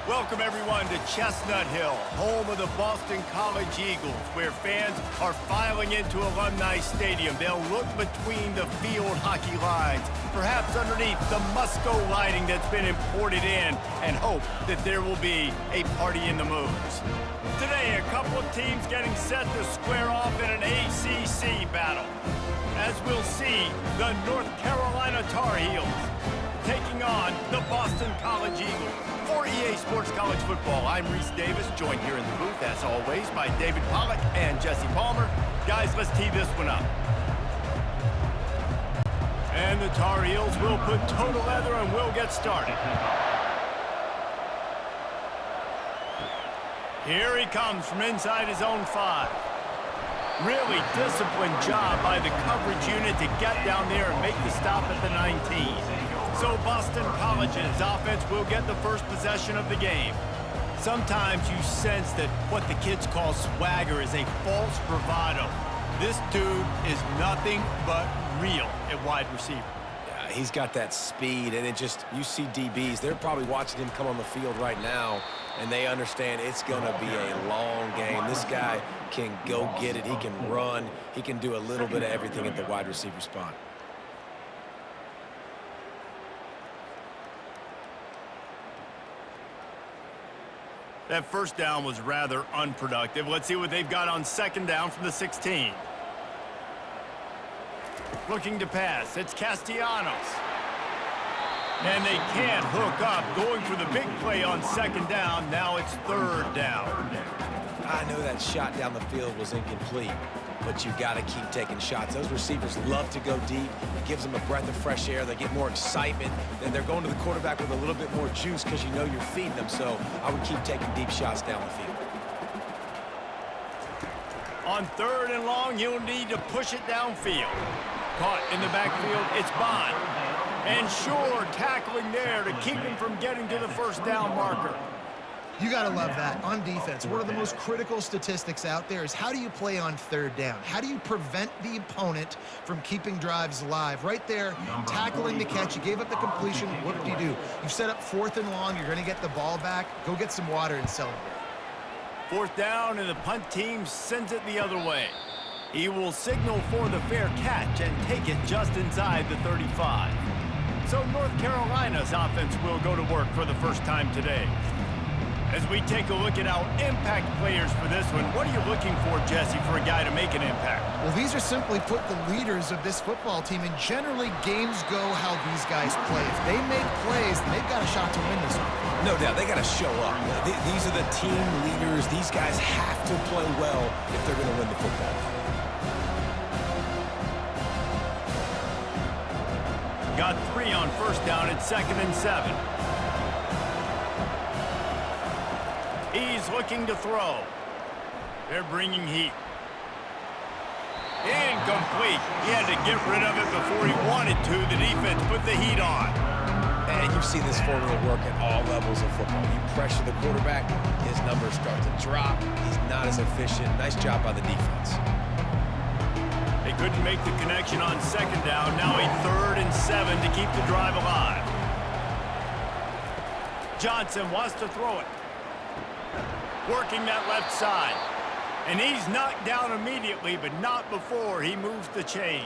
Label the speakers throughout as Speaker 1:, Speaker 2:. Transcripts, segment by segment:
Speaker 1: Welcome, everyone, to Chestnut Hill, home of the Boston College Eagles, where fans are filing into Alumni Stadium. They'll look between the field hockey lines, perhaps underneath the Musco lighting that's been imported in, and hope that there will be a party in the moves. Today, a couple of teams getting set to square off in an ACC battle. As we'll see, the North Carolina Tar Heels taking on the Boston College Eagles. For EA Sports College Football, I'm Reese Davis, joined here in the booth, as always, by David Pollack and Jesse Palmer. Guys, let's tee this one up. And the Tar Heels will put total leather and we'll get started. Here he comes from inside his own 5. Really disciplined job by the coverage unit to get down there and make the stop at the 19. So Boston College's offense will get the first possession of the game. Sometimes you sense that what the kids call swagger is a false bravado. This dude is nothing but real at wide receiver.
Speaker 2: Yeah, he's got that speed, and you see DBs, they're probably watching him come on the field right now, and they understand it's going to be a long game. This guy can go get it. He can run. He can do a little bit of everything at the wide receiver spot.
Speaker 1: That first down was rather unproductive. Let's see what they've got on second down from the 16. Looking to pass. It's Castellanos. And they can't hook up. Going for the big play on second down. Now it's third down.
Speaker 2: I know that shot down the field was incomplete, but you got to keep taking shots. Those receivers love to go deep. It gives them a breath of fresh air. They get more excitement. Then they're going to the quarterback with a little bit more juice because you know you're feeding them. So I would keep taking deep shots down the field.
Speaker 1: On third and long, you'll need to push it downfield. Caught in the backfield, it's Bond. And sure, tackling there to keep him from getting to the first down marker.
Speaker 3: You got to love that. On defense, one of the most critical statistics out there is how do you play on third down? How do you prevent the opponent from keeping drives alive? Right there, tackling the catch. You gave up the completion. What do? You've set up fourth and long. You're going to get the ball back. Go get some water and celebrate.
Speaker 1: Fourth down, and the punt team sends it the other way. He will signal for the fair catch and take it just inside the 35. So North Carolina's offense will go to work for the first time today. As we take a look at our impact players for this one, what are you looking for, Jesse, for a guy to make an impact?
Speaker 3: Well, these are simply put the leaders of this football team, and generally games go how these guys play. If they make plays, then they've got a shot to win this one.
Speaker 2: No doubt, they got to show up. These are the team leaders. These guys have to play well if they're going to win the football.
Speaker 1: Got 3 on first down at 2nd and 7. He's looking to throw. They're bringing heat. Incomplete. He had to get rid of it before he wanted to. The defense put the heat on.
Speaker 2: And you've seen this formula work at all levels of football. You pressure the quarterback, his numbers start to drop. He's not as efficient. Nice job by the defense.
Speaker 1: They couldn't make the connection on second down. Now a 3rd and 7 to keep the drive alive. Johnson wants to throw it. Working that left side. And he's knocked down immediately, but not before he moves the chains.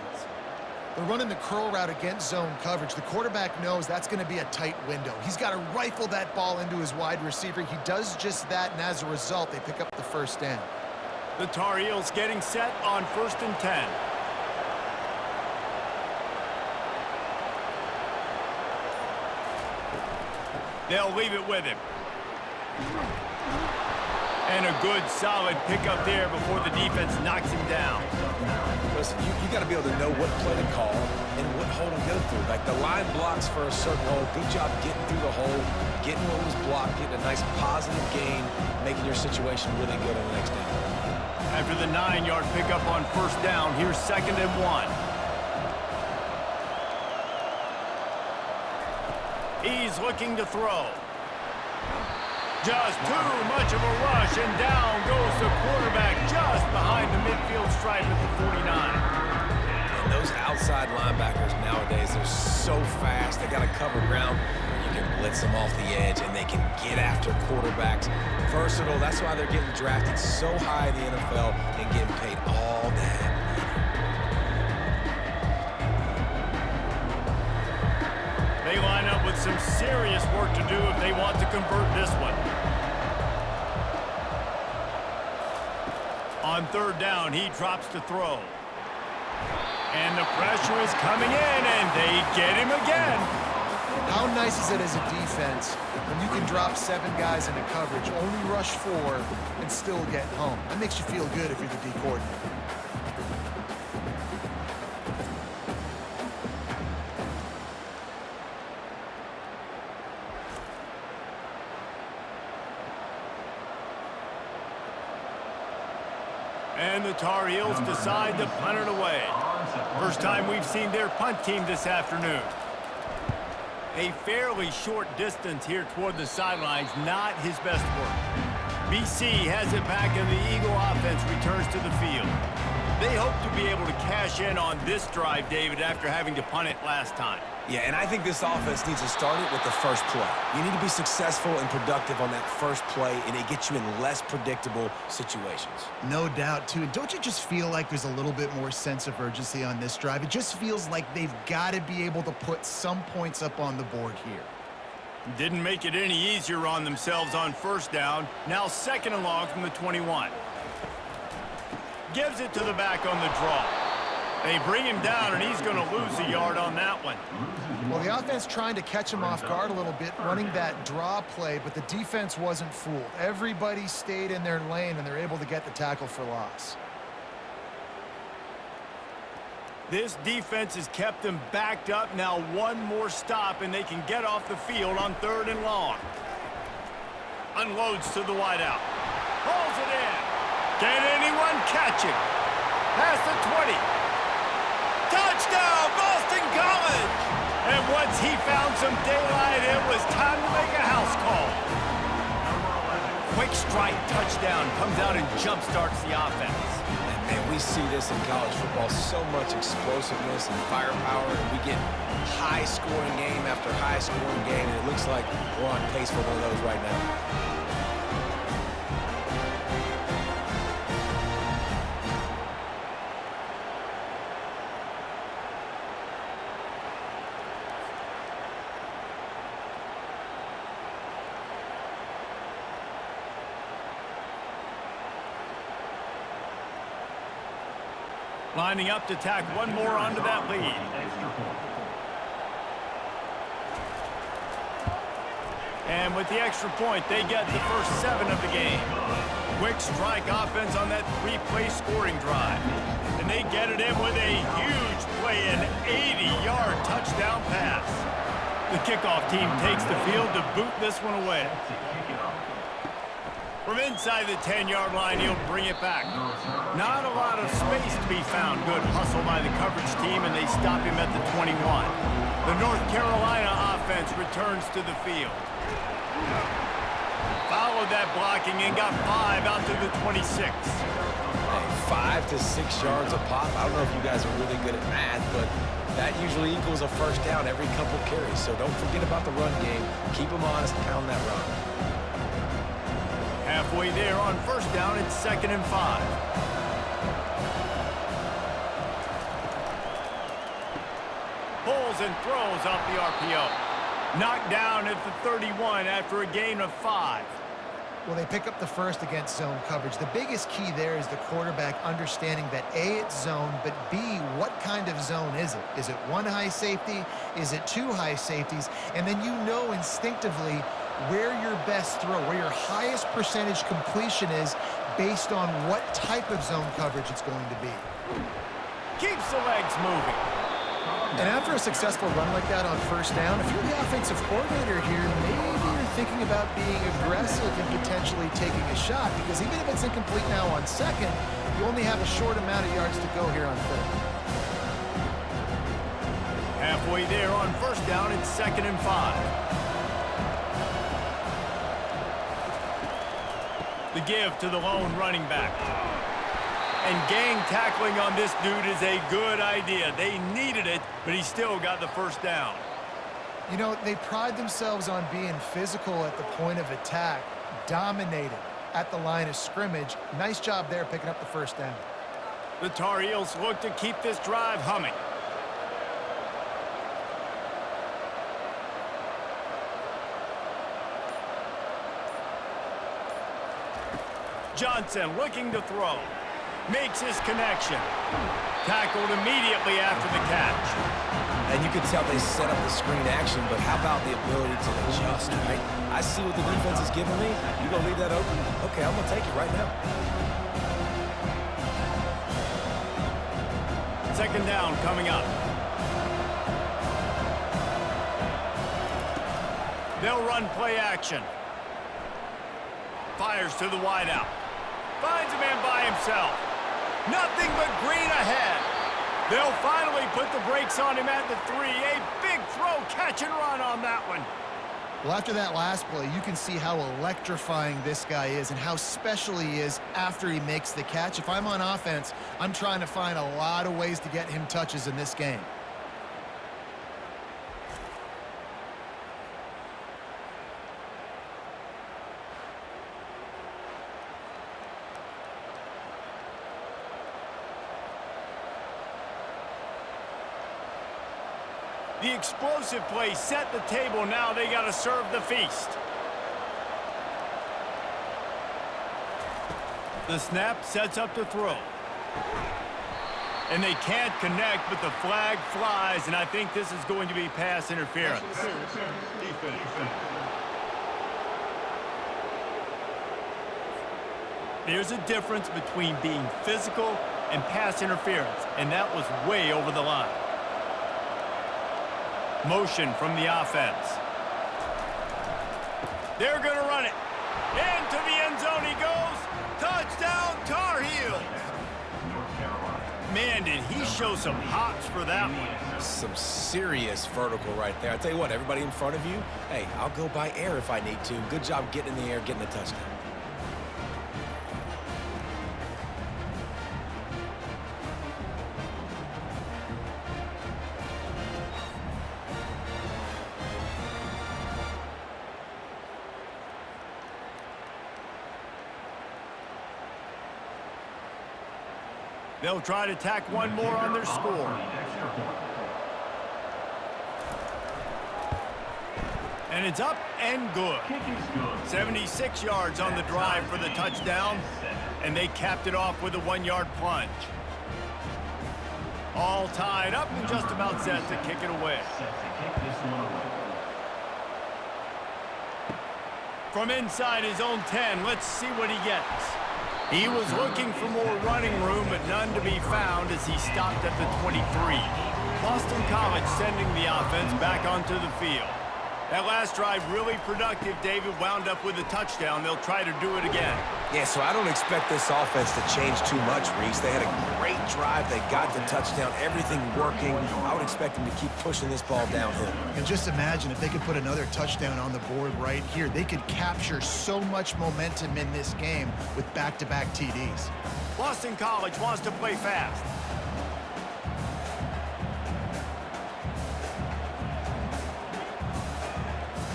Speaker 3: They're running the curl route against zone coverage. The quarterback knows that's going to be a tight window. He's got to rifle that ball into his wide receiver. He does just that, and as a result, they pick up the first down.
Speaker 1: The Tar Heels getting set on 1st and 10. They'll leave it with him. And a good, solid pickup there before the defense knocks him down.
Speaker 2: Listen, you got to be able to know what play to call and what hole to go through. Like the line blocks for a certain hole. Good job getting through the hole, getting what was blocked, getting a nice positive gain, making your situation really good on the next down.
Speaker 1: After the 9-yard pickup on first down, here's 2nd and 1. He's looking to throw. Just too much of a rush, and down goes the quarterback just behind the midfield stripe at the 49.
Speaker 2: And those outside linebackers nowadays, they're so fast. They got to cover ground. You can blitz them off the edge, and they can get after quarterbacks. Versatile, that's why they're getting drafted so high in the NFL and getting paid all that money.
Speaker 1: They line up with some serious work to do if they want to convert this one. On third down, he drops to throw. And the pressure is coming in, and they get him again.
Speaker 3: How nice is it as a defense when you can drop 7 guys into coverage, only rush 4, and still get home? That makes you feel good if you're the D coordinator.
Speaker 1: And the Tar Heels decide to punt it away. First time we've seen their punt team this afternoon. A fairly short distance here toward the sidelines, not his best work. BC has it back, and the Eagle offense returns to the field. They hope to be able to cash in on this drive, David, after having to punt it last time.
Speaker 2: Yeah, and I think this offense needs to start it with the first play. You need to be successful and productive on that first play, and it gets you in less predictable situations.
Speaker 3: No doubt, too. And don't you just feel like there's a little bit more sense of urgency on this drive? It just feels like they've got to be able to put some points up on the board here.
Speaker 1: Didn't make it any easier on themselves on first down. Now second and long from the 21. Gives it to the back on the draw. They bring him down, and he's going to lose a yard on that one.
Speaker 3: Well, the offense trying to catch him off guard a little bit, running that draw play, but the defense wasn't fooled. Everybody stayed in their lane, and they're able to get the tackle for loss.
Speaker 1: This defense has kept them backed up. Now one more stop, and they can get off the field on third and long. Unloads to the wideout. Pulls it in. Can anyone catch him? Past the 20. Touchdown, Boston College! And once he found some daylight, it was time to make a house call. Quick strike touchdown comes out and jump-starts the offense.
Speaker 2: And we see this in college football, so much explosiveness and firepower, and we get high-scoring game after high-scoring game, and it looks like we're on pace for one of those right now.
Speaker 1: Lining up to tack one more onto that lead. And with the extra point, they get the first 7 of the game. Quick strike offense on that 3-play scoring drive. And they get it in with a huge play, an 80-yard touchdown pass. The kickoff team takes the field to boot this one away. From inside the 10-yard line, he'll bring it back. Not a lot of space to be found. Good hustle by the coverage team, and they stop him at the 21. The North Carolina offense returns to the field. Followed that blocking and got 5 out to the 26.
Speaker 2: Hey, 5 to 6 yards a pop. I don't know if you guys are really good at math, but that usually equals a first down every couple carries. So don't forget about the run game. Keep them honest, pound that run.
Speaker 1: Halfway there on first down, it's 2nd and 5. Pulls and throws off the RPO. Knocked down at the 31 after a gain of 5.
Speaker 3: Well, they pick up the first against zone coverage. The biggest key there is the quarterback understanding that A, it's zone, but B, what kind of zone is it? Is it 1 high safety? Is it 2 high safeties? And then you know instinctively where your best throw, where your highest percentage completion is based on what type of zone coverage it's going to be.
Speaker 1: Keeps the legs moving.
Speaker 3: And after a successful run like that on first down, if you're the offensive coordinator here, maybe you're thinking about being aggressive and potentially taking a shot, because even if it's incomplete now on second, you only have a short amount of yards to go here on third.
Speaker 1: Halfway there on first down, it's 2nd and 5. The give to the lone running back. And gang tackling on this dude is a good idea. They needed it, but he still got the first down.
Speaker 3: You know, they pride themselves on being physical at the point of attack, dominating at the line of scrimmage. Nice job there picking up the first down.
Speaker 1: The Tar Heels look to keep this drive humming. Johnson looking to throw. Makes his connection. Tackled immediately after the catch.
Speaker 2: And you can tell they set up the screen action, but how about the ability to adjust, right? I see what the defense is giving me. You gonna leave that open? Okay, I'm gonna take it right now.
Speaker 1: Second down coming up. They'll run play action. Fires to the wideout. Finds a man by himself. Nothing but green ahead. They'll finally put the brakes on him at the 3. A big throw, catch and run on that one.
Speaker 3: Well, after that last play, you can see how electrifying this guy is and how special he is after he makes the catch. If I'm on offense, I'm trying to find a lot of ways to get him touches in this game.
Speaker 1: The explosive play set the table. Now they got to serve the feast. The snap sets up to throw. And they can't connect, but the flag flies, and I think this is going to be pass interference. There's a difference between being physical and pass interference, and that was way over the line. Motion from the offense. They're going to run it. Into the end zone he goes. Touchdown, Tar Heels. Man, did he show some hops for that one.
Speaker 2: Some serious vertical right there. I tell you what, everybody in front of you, hey, I'll go by air if I need to. Good job getting in the air, getting a touchdown.
Speaker 1: They'll try to tack one more on their score. And it's up and good. 76 yards on the drive for the touchdown, and they capped it off with a 1-yard plunge. All tied up and just about set to kick it away. From inside his own 10, let's see what he gets. He was looking for more running room, but none to be found as he stopped at the 23. Boston College sending the offense back onto the field. That last drive really productive. David wound up with a touchdown. They'll try to do it again.
Speaker 2: Yeah, so I don't expect this offense to change too much, Reese. They had a great drive. They got the touchdown, everything working. I would expect them to keep pushing this ball downhill.
Speaker 3: And just imagine if they could put another touchdown on the board right here. They could capture so much momentum in this game with back-to-back TDs.
Speaker 1: Boston College wants to play fast.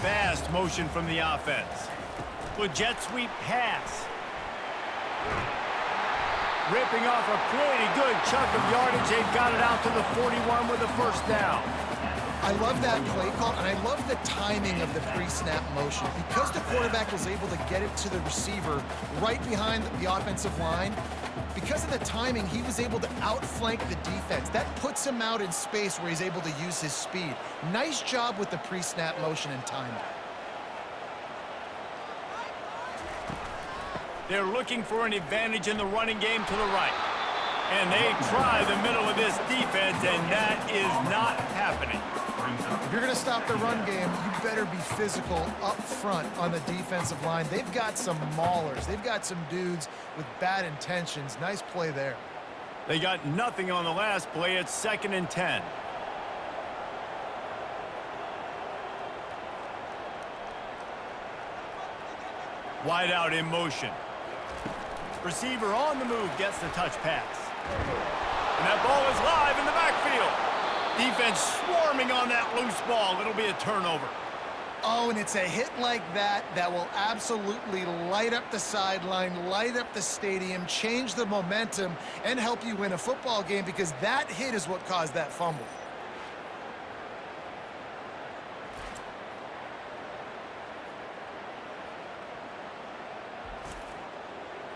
Speaker 1: Fast motion from the offense. With jet sweep pass. Ripping off a pretty good chunk of yardage. They've got it out to the 41 with a first down.
Speaker 3: I love that play call, and I love the timing of the pre-snap motion. Because the quarterback was able to get it to the receiver right behind the offensive line, because of the timing, he was able to outflank the defense. That puts him out in space where he's able to use his speed. Nice job with the pre-snap motion and timing.
Speaker 1: They're looking for an advantage in the running game to the right. And they try the middle of this defense, and that is not happening.
Speaker 3: If you're going to stop the run game, you better be physical up front on the defensive line. They've got some maulers. They've got some dudes with bad intentions. Nice play there.
Speaker 1: They got nothing on the last play. It's 2nd and 10. Wide out in motion. Receiver on the move gets the touch pass. And that ball is live in the backfield. Defense swarming on that loose ball. It'll be a turnover.
Speaker 3: Oh, and it's a hit like that that will absolutely light up the sideline, light up the stadium, change the momentum, and help you win a football game, because that hit is what caused that fumble.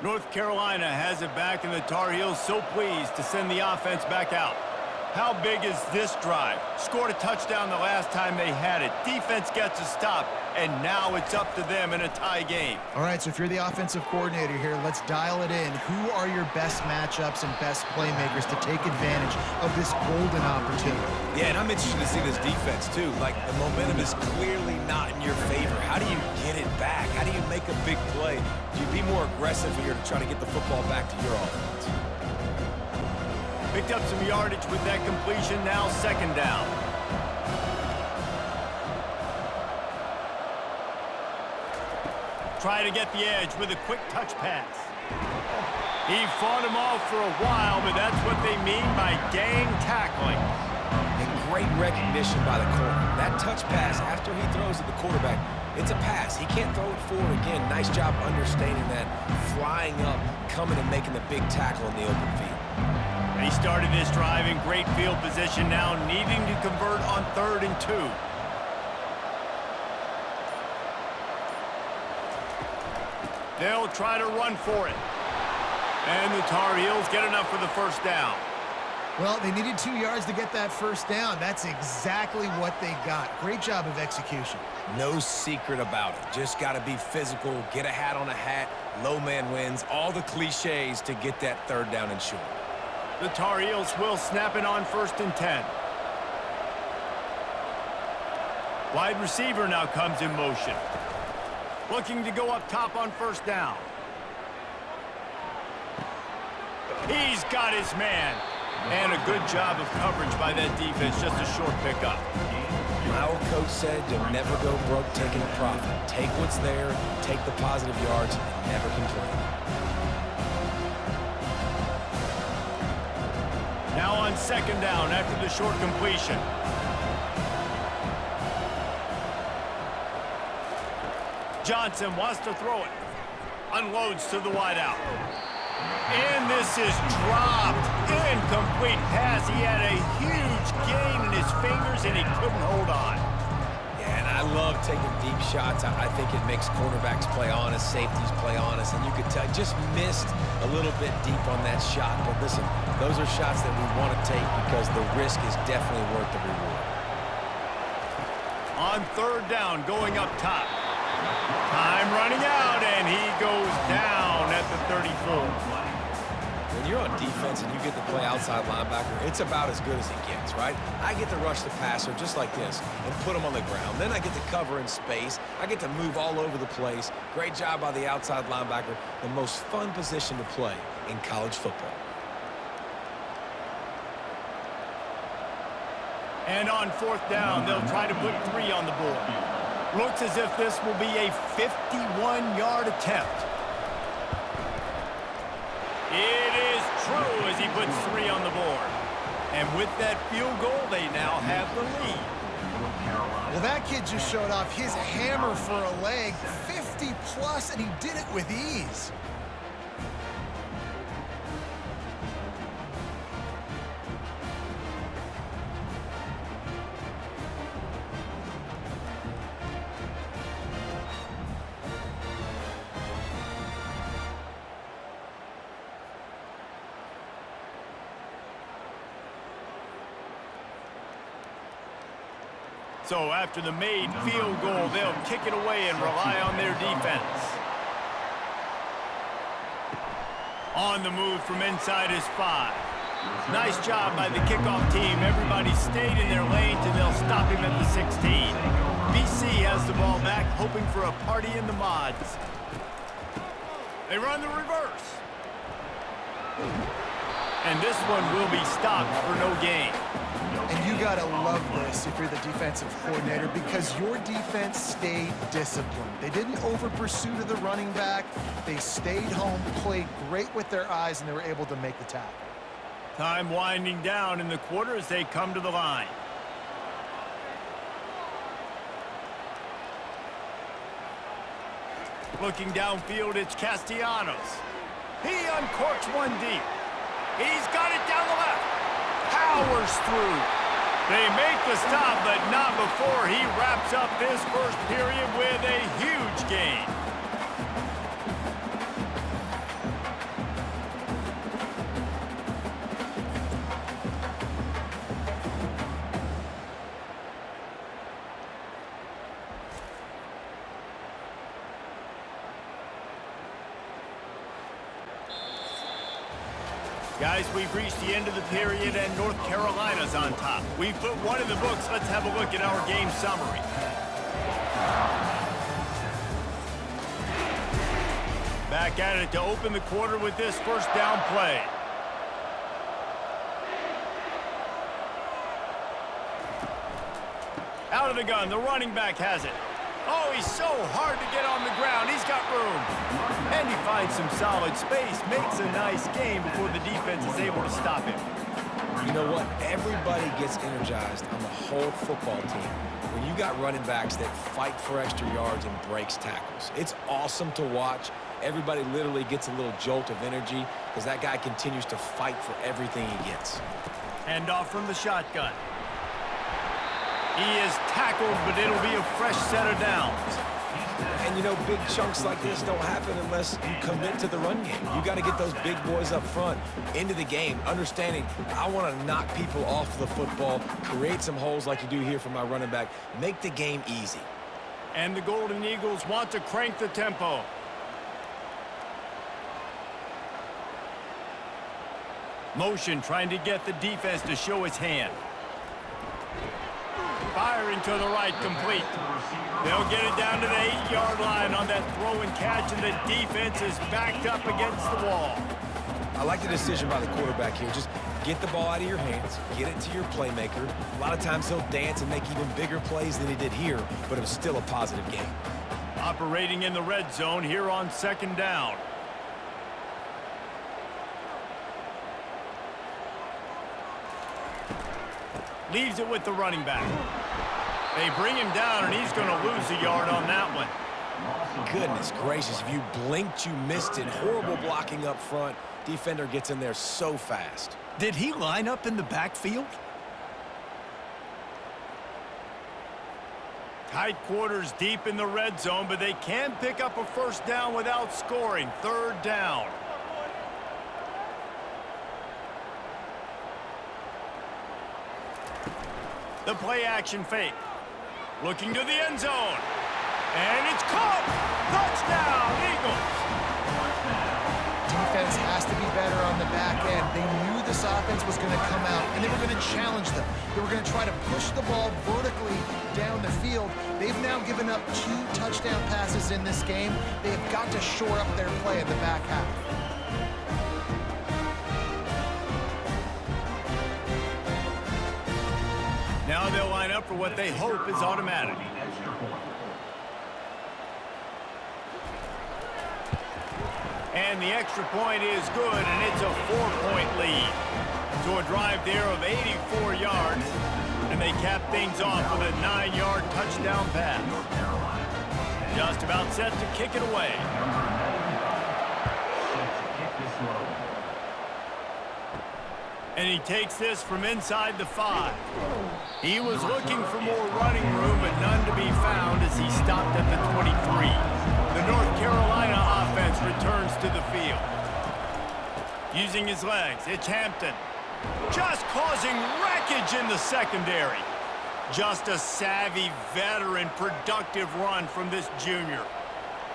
Speaker 1: North Carolina has it back, and the Tar Heels so pleased to send the offense back out. How big is this drive? Scored a touchdown the last time they had it. Defense gets a stop, and now it's up to them in a tie game.
Speaker 3: All right, so if you're the offensive coordinator here, let's dial it in. Who are your best matchups and best playmakers to take advantage of this golden opportunity?
Speaker 2: Yeah, and I'm interested to see this defense, too. Like, the momentum is clearly not in your favor. How do you get it back? How do you make a big play? Do you be more aggressive here to try to get the football back to your offense?
Speaker 1: Picked up some yardage with that completion, now second down. Try to get the edge with a quick touch pass. He fought him off for a while, but that's what they mean by gang tackling.
Speaker 2: And great recognition by the corner. That touch pass after he throws at the quarterback, it's a pass. He can't throw it forward again. Nice job understanding that, flying up, coming and making the big tackle in the open field.
Speaker 1: He started this drive in great field position, now needing to convert on 3rd and 2. They'll try to run for it. And the Tar Heels get enough for the first down.
Speaker 3: Well, they needed 2 yards to get that first down. That's exactly what they got. Great job of execution.
Speaker 2: No secret about it. Just got to be physical, get a hat on a hat, low man wins, all the cliches to get that 3rd down and short.
Speaker 1: The Tar Heels will snap it on 1st and 10. Wide receiver now comes in motion. Looking to go up top on 1st down. He's got his man. And a good job of coverage by that defense. Just a short pickup.
Speaker 2: My old coach said you'll never go broke taking a profit. Take what's there, take the positive yards, and never complain.
Speaker 1: Now on 2nd down after the short completion. Johnson wants to throw it. Unloads to the wideout. And this is dropped. Incomplete pass. He had a huge gain in his fingers, and he couldn't hold on.
Speaker 2: Yeah, and I love taking deep shots. I think it makes quarterbacks play honest, safeties play honest, and you could tell just missed a little bit deep on that shot. But listen, those are shots that we want to take because the risk is definitely worth the reward.
Speaker 1: On 3rd down, going up top. Time running out, and he goes down at the 34.
Speaker 2: When you're on defense and you get to play outside linebacker, it's about as good as it gets, right? I get to rush the passer just like this and put him on the ground. Then I get to cover in space. I get to move all over the place. Great job by the outside linebacker. The most fun position to play in college football.
Speaker 1: And on 4th down, they'll try to put 3 on the board. Looks as if this will be a 51-yard attempt. It is true as he puts 3 on the board. And with that field goal, they now have the lead.
Speaker 3: Well, that kid just showed off his hammer for a leg, 50-plus, and he did it with ease.
Speaker 1: So after the made field goal, they'll kick it away and rely on their defense. On the move from inside his 5. Nice job by the kickoff team. Everybody stayed in their lanes, and they'll stop him at the 16. BC has the ball back, hoping for a party in the mods. They run the reverse. And this one will be stopped for no gain.
Speaker 3: And you got to love this if you're the defensive coordinator, because your defense stayed disciplined. They didn't over-pursue to the running back. They stayed home, played great with their eyes, and they were able to make the tackle.
Speaker 1: Time winding down in the quarter as they come to the line. Looking downfield, it's Castellanos. He uncorks one deep. He's got it down the left. Powers through. They make the stop, but not before he wraps up this first period with a huge gain. Guys, we've reached the end of the period, and North Carolina's on top. We've put one in the books. Let's have a look at our game summary. Back at it to open the quarter with this first down play. Out of the gun, the running back has it. Oh, he's so hard to get on the ground. He's got room. And he finds some solid space, makes a nice game before the defense is able to stop him.
Speaker 2: You know what? Everybody gets energized on the whole football team when you got running backs that fight for extra yards and breaks tackles. It's awesome to watch. Everybody literally gets a little jolt of energy because that guy continues to fight for everything he gets.
Speaker 1: Hand off from the shotgun. He is tackled, but it'll be a fresh set of downs.
Speaker 2: And, you know, big chunks like this don't happen unless you commit to the run game. You got to get those big boys up front into the game, understanding I want to knock people off the football, create some holes like you do here for my running back, make the game easy.
Speaker 1: And the Golden Eagles want to crank the tempo. Motion trying to get the defense to show its hand. Firing to the right, complete. They'll get it down to the 8-yard line on that throw and catch, and the defense is backed up against the wall.
Speaker 2: I like the decision by the quarterback here. Just get the ball out of your hands, get it to your playmaker. A lot of times he'll dance and make even bigger plays than he did here, but it was still a positive game.
Speaker 1: Operating in the red zone here on second down. Leaves it with the running back. They bring him down, and he's going to lose a yard on that one.
Speaker 2: Goodness gracious, if you blinked, you missed it. Horrible blocking up front. Defender gets in there so fast.
Speaker 1: Did he line up in the backfield? Tight quarters deep in the red zone, but they can pick up a first down without scoring. Third down. The play action fake. Looking to the end zone. And it's caught. Touchdown, Eagles.
Speaker 3: Defense has to be better on the back end. They knew this offense was going to come out, and they were going to challenge them. They were going to try to push the ball vertically down the field. They've now given up 2 touchdown passes in this game. They have got to shore up their play in the back half.
Speaker 1: Now they'll line up for what they hope is automatic. And the extra point is good, and it's a 4-point lead. So a drive there of 84 yards, and they cap things off with a 9-yard touchdown pass. Just about set to kick it away. And he takes this from inside the 5. He was looking for more running room, but none to be found as he stopped at the 23. The North Carolina offense returns to the field. Using his legs, it's Hampton. Just causing wreckage in the secondary. Just a savvy, veteran, productive run from this junior.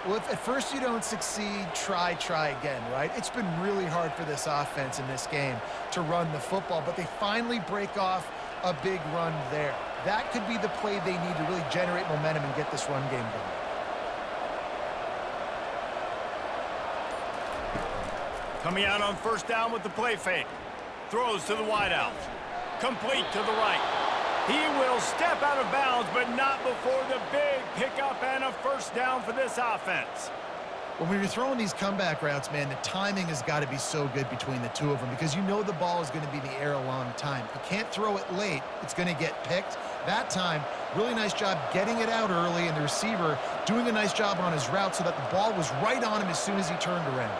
Speaker 3: Well, if at first you don't succeed, try again, right? It's been really hard for this offense in this game to run the football, but they finally break off a big run there. That could be the play they need to really generate momentum and get this run game going.
Speaker 1: Coming out on first down with the play fake. Throws to the wideout. Complete to the right. He will step out of bounds, but not before the big pickup and a first down for this offense.
Speaker 3: When you're throwing these comeback routes, man, the timing has got to be so good between the two of them because you know the ball is going to be in the air a long time. You can't throw it late. It's going to get picked. That time, really nice job getting it out early, and the receiver doing a nice job on his route so that the ball was right on him as soon as he turned around.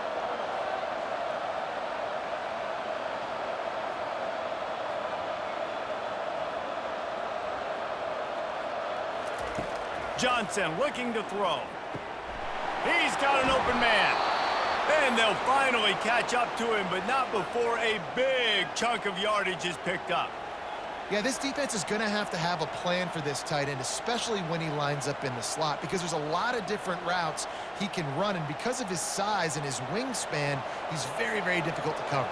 Speaker 1: Johnson looking to throw. He's got an open man. And they'll finally catch up to him, but not before a big chunk of yardage is picked up.
Speaker 3: Yeah, this defense is going to have a plan for this tight end, especially when he lines up in the slot, because there's a lot of different routes he can run, and because of his size and his wingspan, he's very, very difficult to cover.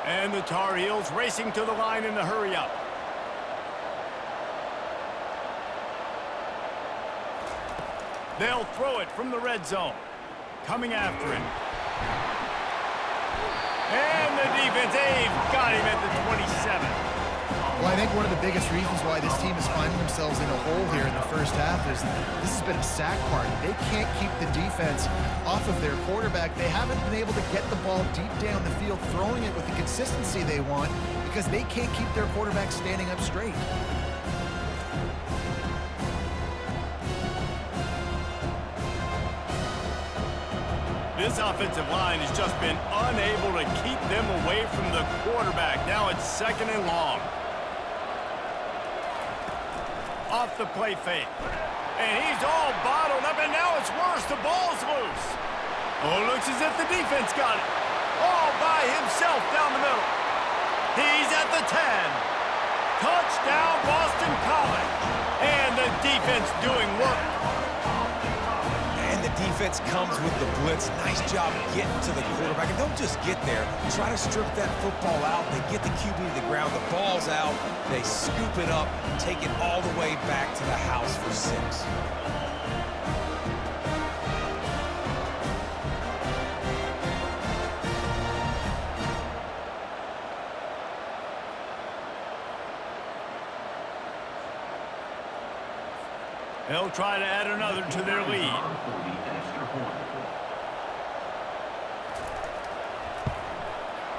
Speaker 1: And the Tar Heels racing to the line in the hurry-up. They'll throw it from the red zone. Coming after him. And the defense, they've got him at the 27.
Speaker 3: Well, I think one of the biggest reasons why this team is finding themselves in a hole here in the first half is this has been a sack party. They can't keep the defense off of their quarterback. They haven't been able to get the ball deep down the field, throwing it with the consistency they want because they can't keep their quarterback standing up straight.
Speaker 1: This offensive line has just been unable to keep them away from the quarterback. Now it's 2nd and long. Off the play fake. And he's all bottled up, and now it's worse. The ball's loose. Oh, it looks as if the defense got it. All by himself down the middle. He's at the 10. Touchdown, Boston College. And the defense doing work.
Speaker 2: And the defense comes with the blitz. Nice job getting to the quarterback. And don't just get there. Try to strip that football out. They get the QB to the ground. The ball's out. They scoop it up, take it all the way back to the house for 6.
Speaker 1: They'll try to add another to their lead.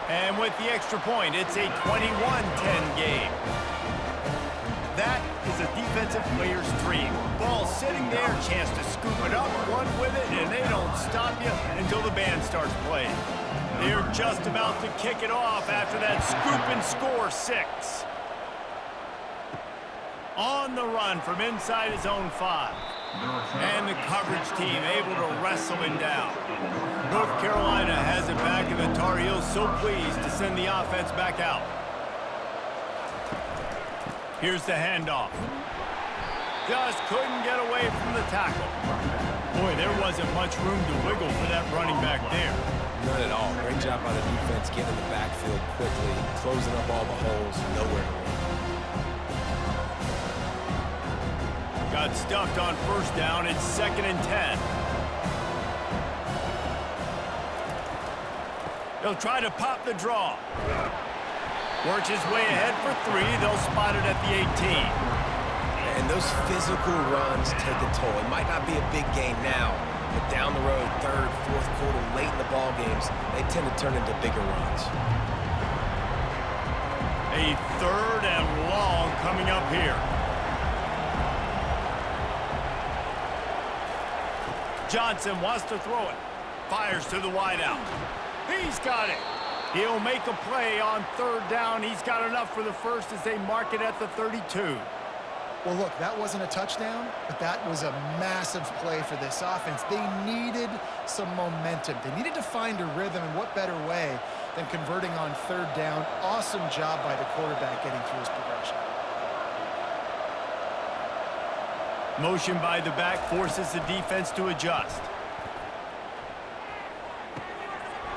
Speaker 1: And with the extra point, it's a 21-10 game. That is a defensive player's dream. Ball sitting there, chance to scoop it up, run with it, and they don't stop you until the band starts playing. They're just about to kick it off after that scoop and score 6. On the run from inside his own 5. And the coverage team able to wrestle him down. North Carolina has it back, and the Tar Heels so pleased to send the offense back out. Here's the handoff. Just couldn't get away from the tackle. Boy, there wasn't much room to wiggle for that running back there.
Speaker 2: None at all. Great job by the defense getting in the backfield quickly, closing up all the holes, nowhere to run.
Speaker 1: Got stuffed on 1st down. It's 2nd and 10. They'll try to pop the draw. Works his way ahead for 3. They'll spot it at the 18.
Speaker 2: And those physical runs take a toll. It might not be a big game now, but down the road, 3rd, 4th quarter, late in the ball games, they tend to turn into bigger runs.
Speaker 1: A 3rd and long coming up here. Johnson wants to throw it. Fires to the wideout. He's got it. He'll make a play on 3rd down. He's got enough for the 1st as they mark it at the 32.
Speaker 3: Well, look, that wasn't a touchdown, but that was a massive play for this offense. They needed some momentum. They needed to find a rhythm, and what better way than converting on 3rd down. Awesome job by the quarterback getting through his progression.
Speaker 1: Motion by the back forces the defense to adjust.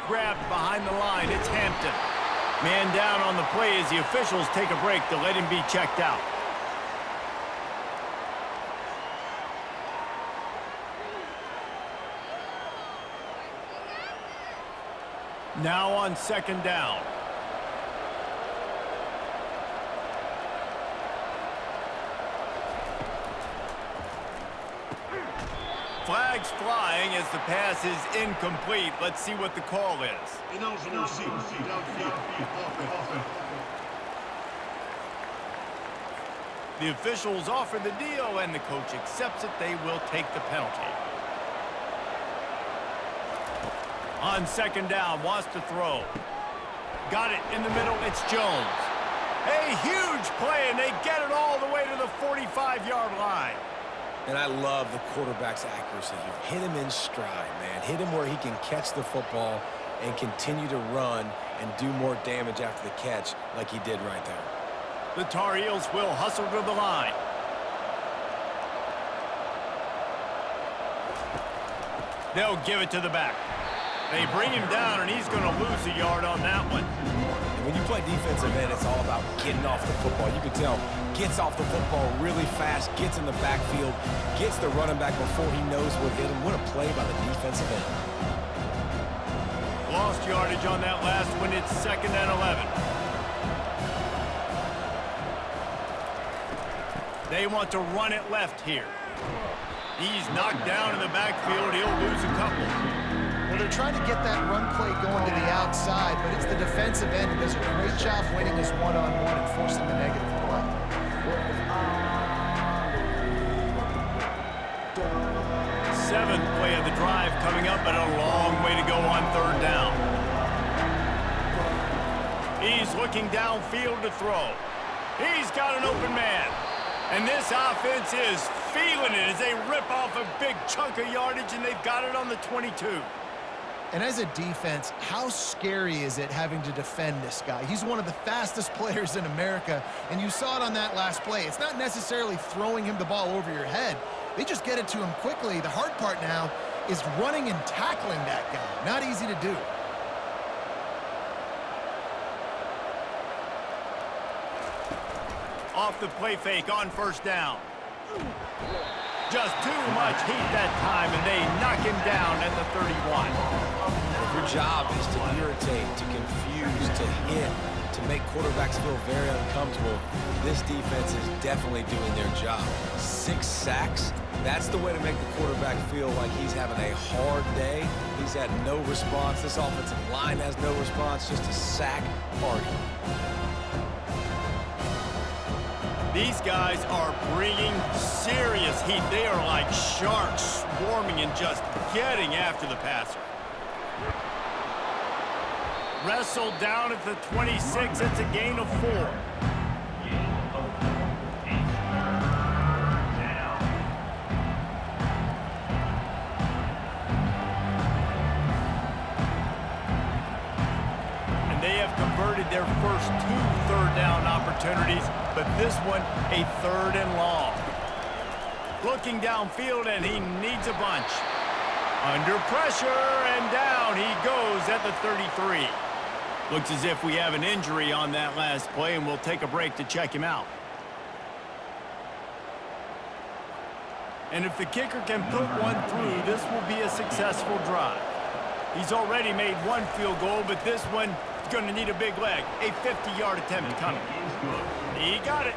Speaker 1: Grabbed behind the line, it's Hampton. Man down on the play as the officials take a break to let him be checked out. Now on 2nd down. Flag flags flying as the pass is incomplete. Let's see what the call is. The officials offer the deal, and the coach accepts it. They will take the penalty. On second down, wants to throw. Got it in the middle, it's Jones. A huge play, and they get it all the way to the 45-yard line.
Speaker 2: And I love the quarterback's accuracy here. Hit him in stride, man. Hit him where he can catch the football and continue to run and do more damage after the catch like he did right there.
Speaker 1: The Tar Heels will hustle to the line. They'll give it to the back. They bring him down, and he's going to lose a yard on that one.
Speaker 2: When you play defensive end, it's all about getting off the football. You can tell, gets off the football really fast, gets in the backfield, gets the running back before he knows what hit him. What a play by the defensive end.
Speaker 1: Lost yardage on that last one. It's 2nd and 11. They want to run it left here. He's knocked down in the backfield. He'll lose a couple.
Speaker 3: Well, they're trying to get that run play going to the outside, but it's the defensive end who does a great job winning his one-on-one and forcing the negative play.
Speaker 1: Seventh play of the drive coming up, but a long way to go on third down. He's looking downfield to throw. He's got an open man. And this offense is feeling it as they rip off a big chunk of yardage, and they've got it on the 22.
Speaker 3: And as a defense, how scary is it having to defend this guy? He's one of the fastest players in America, and you saw it on that last play. It's not necessarily throwing him the ball over your head. They just get it to him quickly. The hard part now is running and tackling that guy. Not easy to do.
Speaker 1: Off the play fake on first down. Just too much heat that time, and they knock him down at the 31.
Speaker 2: If your job is to irritate, to confuse, to hit, to make quarterbacks feel very uncomfortable, this defense is definitely doing their job. 6 sacks, that's the way to make the quarterback feel like he's having a hard day. He's had no response. This offensive line has no response, just a sack party.
Speaker 1: These guys are bringing serious heat. They are like sharks swarming and just getting after the passer. Wrestled down at the 26. It's a gain of 4. And they have converted their first 2 third down opportunities, but this one a 3rd and long. Looking downfield, and he needs a bunch. Under pressure, and down he goes at the 33. Looks as if we have an injury on that last play, and we'll take a break to check him out. And if the kicker can put one through, this will be a successful drive. He's already made 1 field goal, but this one is going to need a big leg. A 50-yard attempt coming. He got it.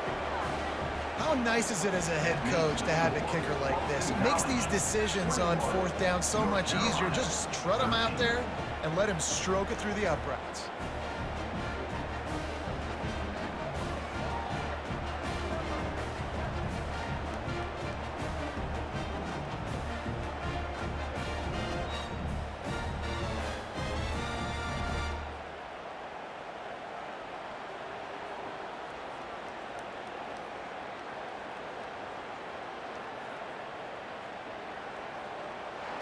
Speaker 3: How nice is it as a head coach to have a kicker like this? It makes these decisions on 4th down so much easier. Just strut him out there and let him stroke it through the uprights.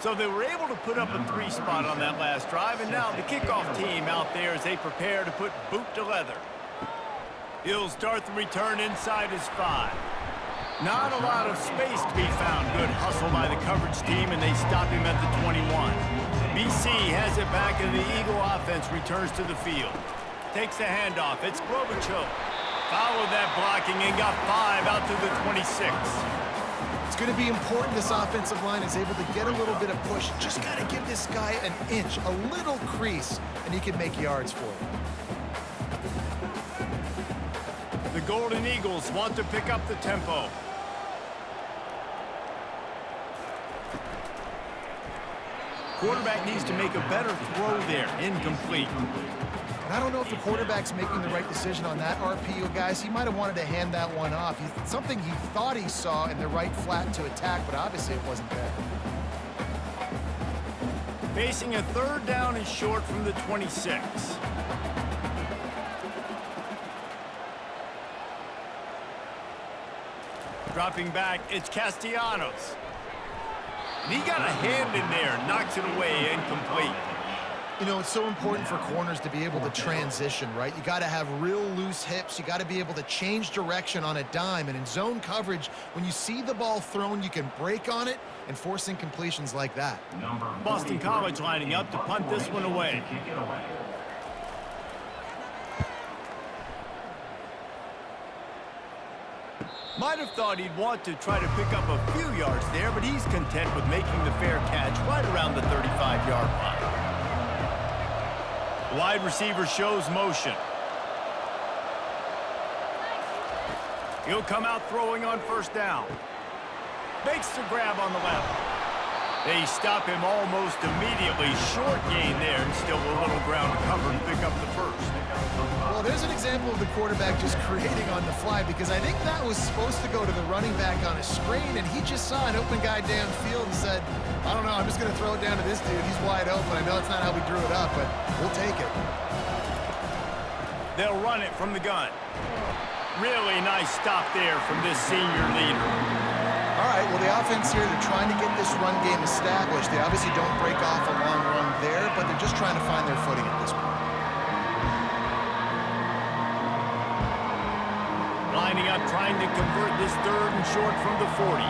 Speaker 1: So they were able to put up a 3 spot on that last drive, and now the kickoff team out there as they prepare to put boot to leather. He'll start the return inside his 5. Not a lot of space to be found. Good hustle by the coverage team, and they stop him at the 21. BC has it back, and the Eagle offense returns to the field. Takes the handoff. It's Globochuk. Followed that blocking and got 5 out to the 26.
Speaker 3: It's going to be important this offensive line is able to get a little bit of push. Just got to give this guy an inch, a little crease, and he can make yards for it.
Speaker 1: The Golden Eagles want to pick up the tempo. Quarterback needs to make a better throw there. Incomplete.
Speaker 3: And I don't know if the quarterback's making the right decision on that RPO, guys. He might have wanted to hand that one off. Something he thought he saw in the right flat to attack, but obviously it wasn't there.
Speaker 1: Facing a third down and short from the 26. Dropping back, it's Castellanos. And he got a hand in there, knocks it away, incomplete.
Speaker 3: You know, it's so important for corners to be able to transition, right? You got to have real loose hips. You got to be able to change direction on a dime. And in zone coverage, when you see the ball thrown, you can break on it and force incompletions like that.
Speaker 1: Boston College lining up to punt this one away. Might have thought he'd want to try to pick up a few yards there, but he's content with making the fair catch right around the 35-yard line. Wide receiver shows motion. He'll come out throwing on first down. Makes the grab on the left. They stop him almost immediately. Short gain there, and still a little ground to cover to pick up the first.
Speaker 3: Well, there's an example of the quarterback just creating on the fly, because I think that was supposed to go to the running back on a screen, and he just saw an open guy downfield and said, I don't know, I'm just going to throw it down to this dude. He's wide open. I know it's not how we drew it up, but we'll take it.
Speaker 1: They'll run it from the gun. Really nice stop there from this senior leader.
Speaker 3: All right, well, the offense here, they're trying to get this run game established. They obviously don't break off a long run there, but they're just trying to find their footing at this point.
Speaker 1: Lining up, trying to convert this third and short from the 40.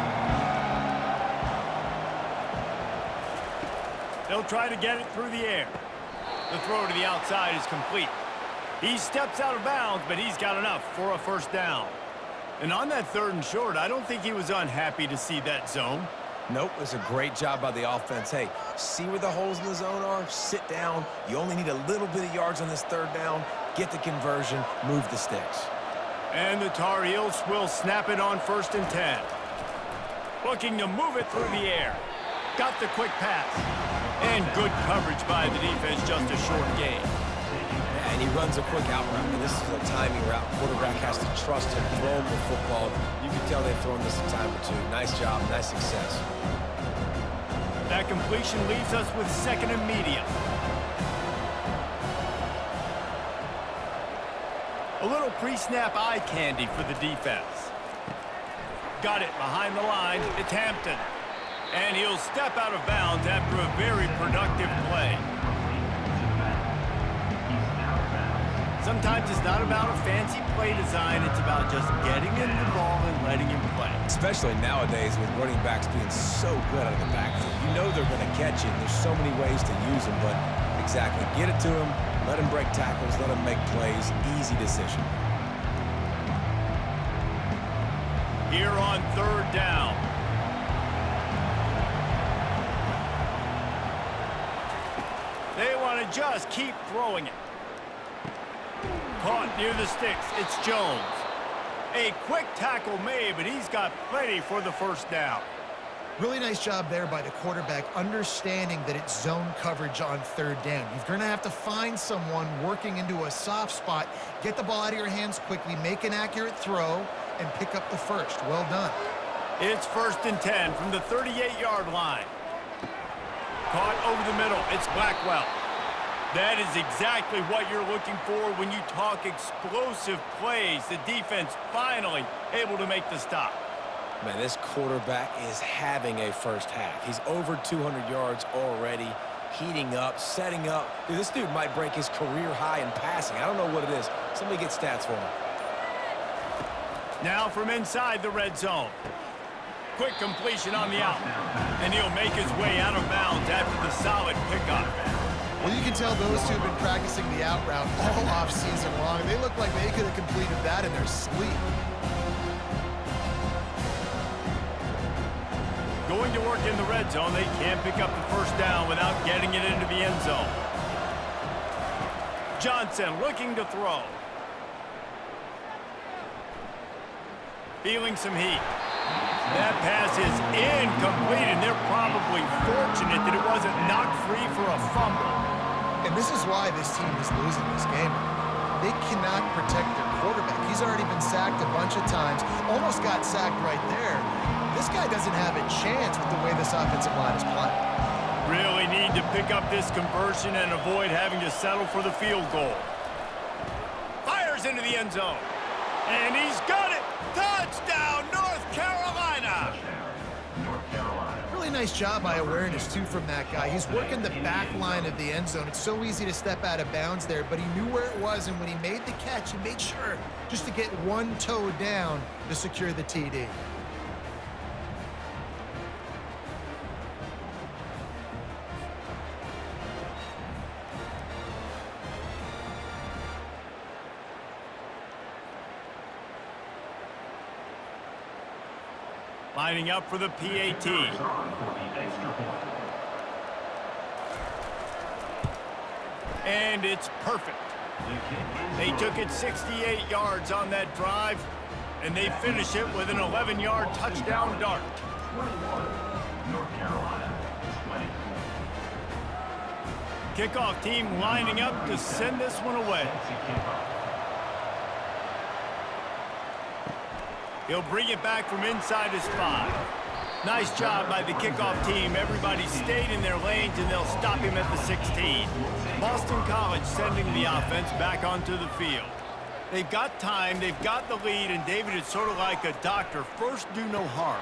Speaker 1: They'll try to get it through the air. The throw to the outside is complete. He steps out of bounds, but he's got enough for a first down. And on that third and short, I don't think he was unhappy to see that zone.
Speaker 2: Nope, it was a great job by the offense. Hey, see where the holes in the zone are? Sit down. You only need a little bit of yards on this third down. Get the conversion. Move the sticks.
Speaker 1: And the Tar Heels will snap it on 1st and 10. Looking to move it through the air. Got the quick pass. And good coverage by the defense, just a short gain.
Speaker 2: And he runs a quick out route, and this is a timing route. Quarterback has to trust him, throw him the football. You can tell they've thrown this a time or two. Nice job, nice success.
Speaker 1: That completion leaves us with 2nd and medium. A little pre-snap eye candy for the defense. Got it behind the line. It's Hampton. And he'll step out of bounds after a very productive play. Sometimes it's not about a fancy play design. It's about just getting him the ball and letting him play.
Speaker 2: Especially nowadays with running backs being so good out of the backfield. You know they're going to catch it. There's so many ways to use them, but exactly. Get it to him, let him break tackles, let him make plays. Easy decision.
Speaker 1: Here on 3rd down. They want to just keep throwing it. Caught near the sticks. It's Jones. A quick tackle made, but he's got plenty for the first down.
Speaker 3: Really nice job there by the quarterback, understanding that it's zone coverage on 3rd down. You're going to have to find someone working into a soft spot, get the ball out of your hands quickly, make an accurate throw, and pick up the first. Well done.
Speaker 1: It's 1st and 10 from the 38-yard line. Caught over the middle. It's Blackwell. That is exactly what you're looking for when you talk explosive plays. The defense finally able to make the stop.
Speaker 2: Man, this quarterback is having a first half. He's over 200 yards already, heating up, setting up. Dude, this dude might break his career high in passing. I don't know what it is. Somebody get stats for him.
Speaker 1: Now from inside the red zone. Quick completion on the out. And he'll make his way out of bounds after the solid pickup.
Speaker 3: Well, you can tell those two have been practicing the out route all offseason long. They look like they could have completed that in their sleep.
Speaker 1: Going to work in the red zone, they can't pick up the first down without getting it into the end zone. Johnson looking to throw. Feeling some heat. That pass is incomplete, and they're probably fortunate that it wasn't knocked free for a fumble.
Speaker 3: And this is why this team is losing this game. They cannot protect their quarterback. He's already been sacked a bunch of times, almost got sacked right there. This guy doesn't have a chance with the way this offensive line is playing.
Speaker 1: Really need to pick up this conversion and avoid having to settle for the field goal. Fires into the end zone. And he's got it! Touchdown, North Carolina!
Speaker 3: Really nice job by awareness, too, from that guy. He's working the back line of the end zone. It's so easy to step out of bounds there, but he knew where it was, and when he made the catch, he made sure just to get one toe down to secure the TD.
Speaker 1: Lining up for the PAT. And it's perfect. They took it 68 yards on that drive, and they finish it with an 11-yard touchdown dart. Kickoff team lining up to send this one away. He'll bring it back from inside his 5. Nice job by the kickoff team. Everybody stayed in their lanes, and they'll stop him at the 16. Boston College sending the offense back onto the field. They've got time, they've got the lead, and David, it's sort of like a doctor. First, do no harm.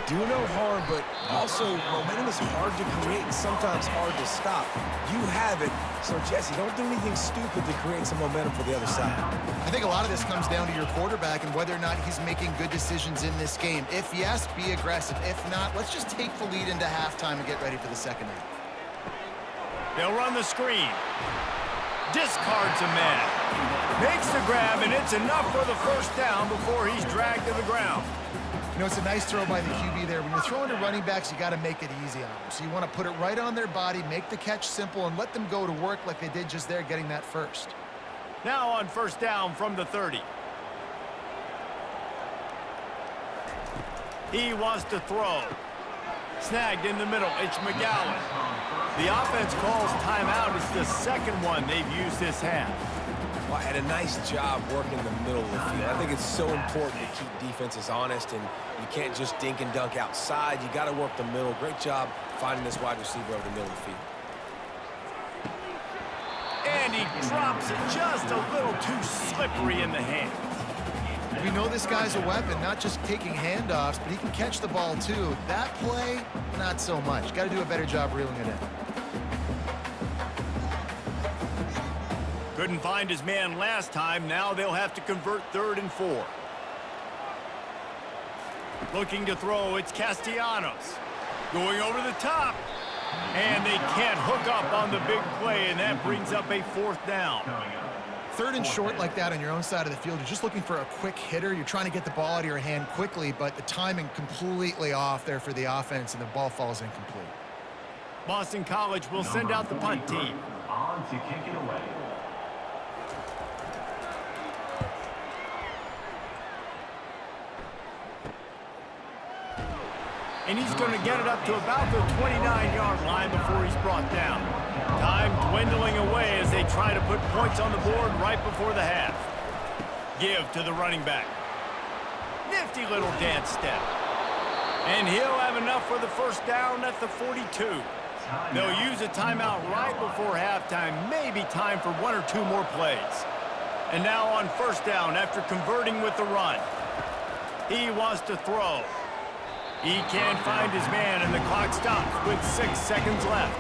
Speaker 2: Do no harm, but also momentum is hard to create and sometimes hard to stop. You have it, so Jesse, don't do anything stupid to create some momentum for the other side.
Speaker 3: I think a lot of this comes down to your quarterback and whether or not he's making good decisions in this game. If yes, be aggressive. If not, let's just take the lead into halftime and get ready for the second half.
Speaker 1: They'll run the screen. Discards a man. Makes the grab, and it's enough for the first down before he's dragged to the ground.
Speaker 3: You know, it's a nice throw by the QB there. When you're throwing to running backs, you got to make it easy on them. So you want to put it right on their body, make the catch simple, and let them go to work like they did just there, getting that first.
Speaker 1: Now on first down from the 30. He wants to throw. Snagged in the middle. It's McGowan. The offense calls timeout. It's the second one they've used this half.
Speaker 2: Well, and a nice job working the middle of the field. I think it's so important to keep defenses honest, and you can't just dink and dunk outside. You got to work the middle. Great job finding this wide receiver over the middle of the field.
Speaker 1: And he drops it just a little too slippery in the hand.
Speaker 3: We know this guy's a weapon, not just taking handoffs, but he can catch the ball too. That play, not so much. Got to do a better job reeling it in.
Speaker 1: Couldn't find his man last time. Now they'll have to convert 3rd and 4. Looking to throw, it's Castellanos. Going over the top. And they can't hook up on the big play, and that brings up a 4th down.
Speaker 3: 3rd and short like that on your own side of the field, you're just looking for a quick hitter. You're trying to get the ball out of your hand quickly, but the timing completely off there for the offense, and the ball falls incomplete.
Speaker 1: Boston College will send out the punt team.
Speaker 4: On to kick it away.
Speaker 1: And he's going to get it up to about the 29-yard line before he's brought down. Time dwindling away as they try to put points on the board right before the half. Give to the running back. Nifty little dance step. And he'll have enough for the first down at the 42. They'll use a timeout right before halftime. Maybe time for 1 or 2 more plays. And now on first down after converting with the run. He wants to throw. He can't find his man, and the clock stops with 6 seconds left.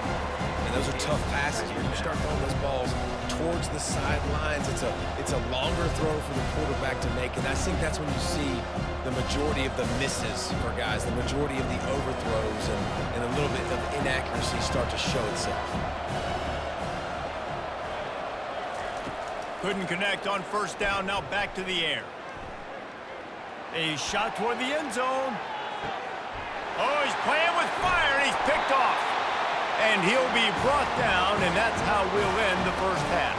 Speaker 2: And those are tough passes. When you start throwing those balls towards the sidelines, it's a longer throw for the quarterback to make, and I think that's when you see the majority of the misses for guys, the majority of the overthrows, and a little bit of inaccuracy start to show itself.
Speaker 1: Couldn't connect on first down, now back to the air. A shot toward the end zone. Oh, he's playing with fire, and he's picked off. And he'll be brought down, and that's how we'll end the first half.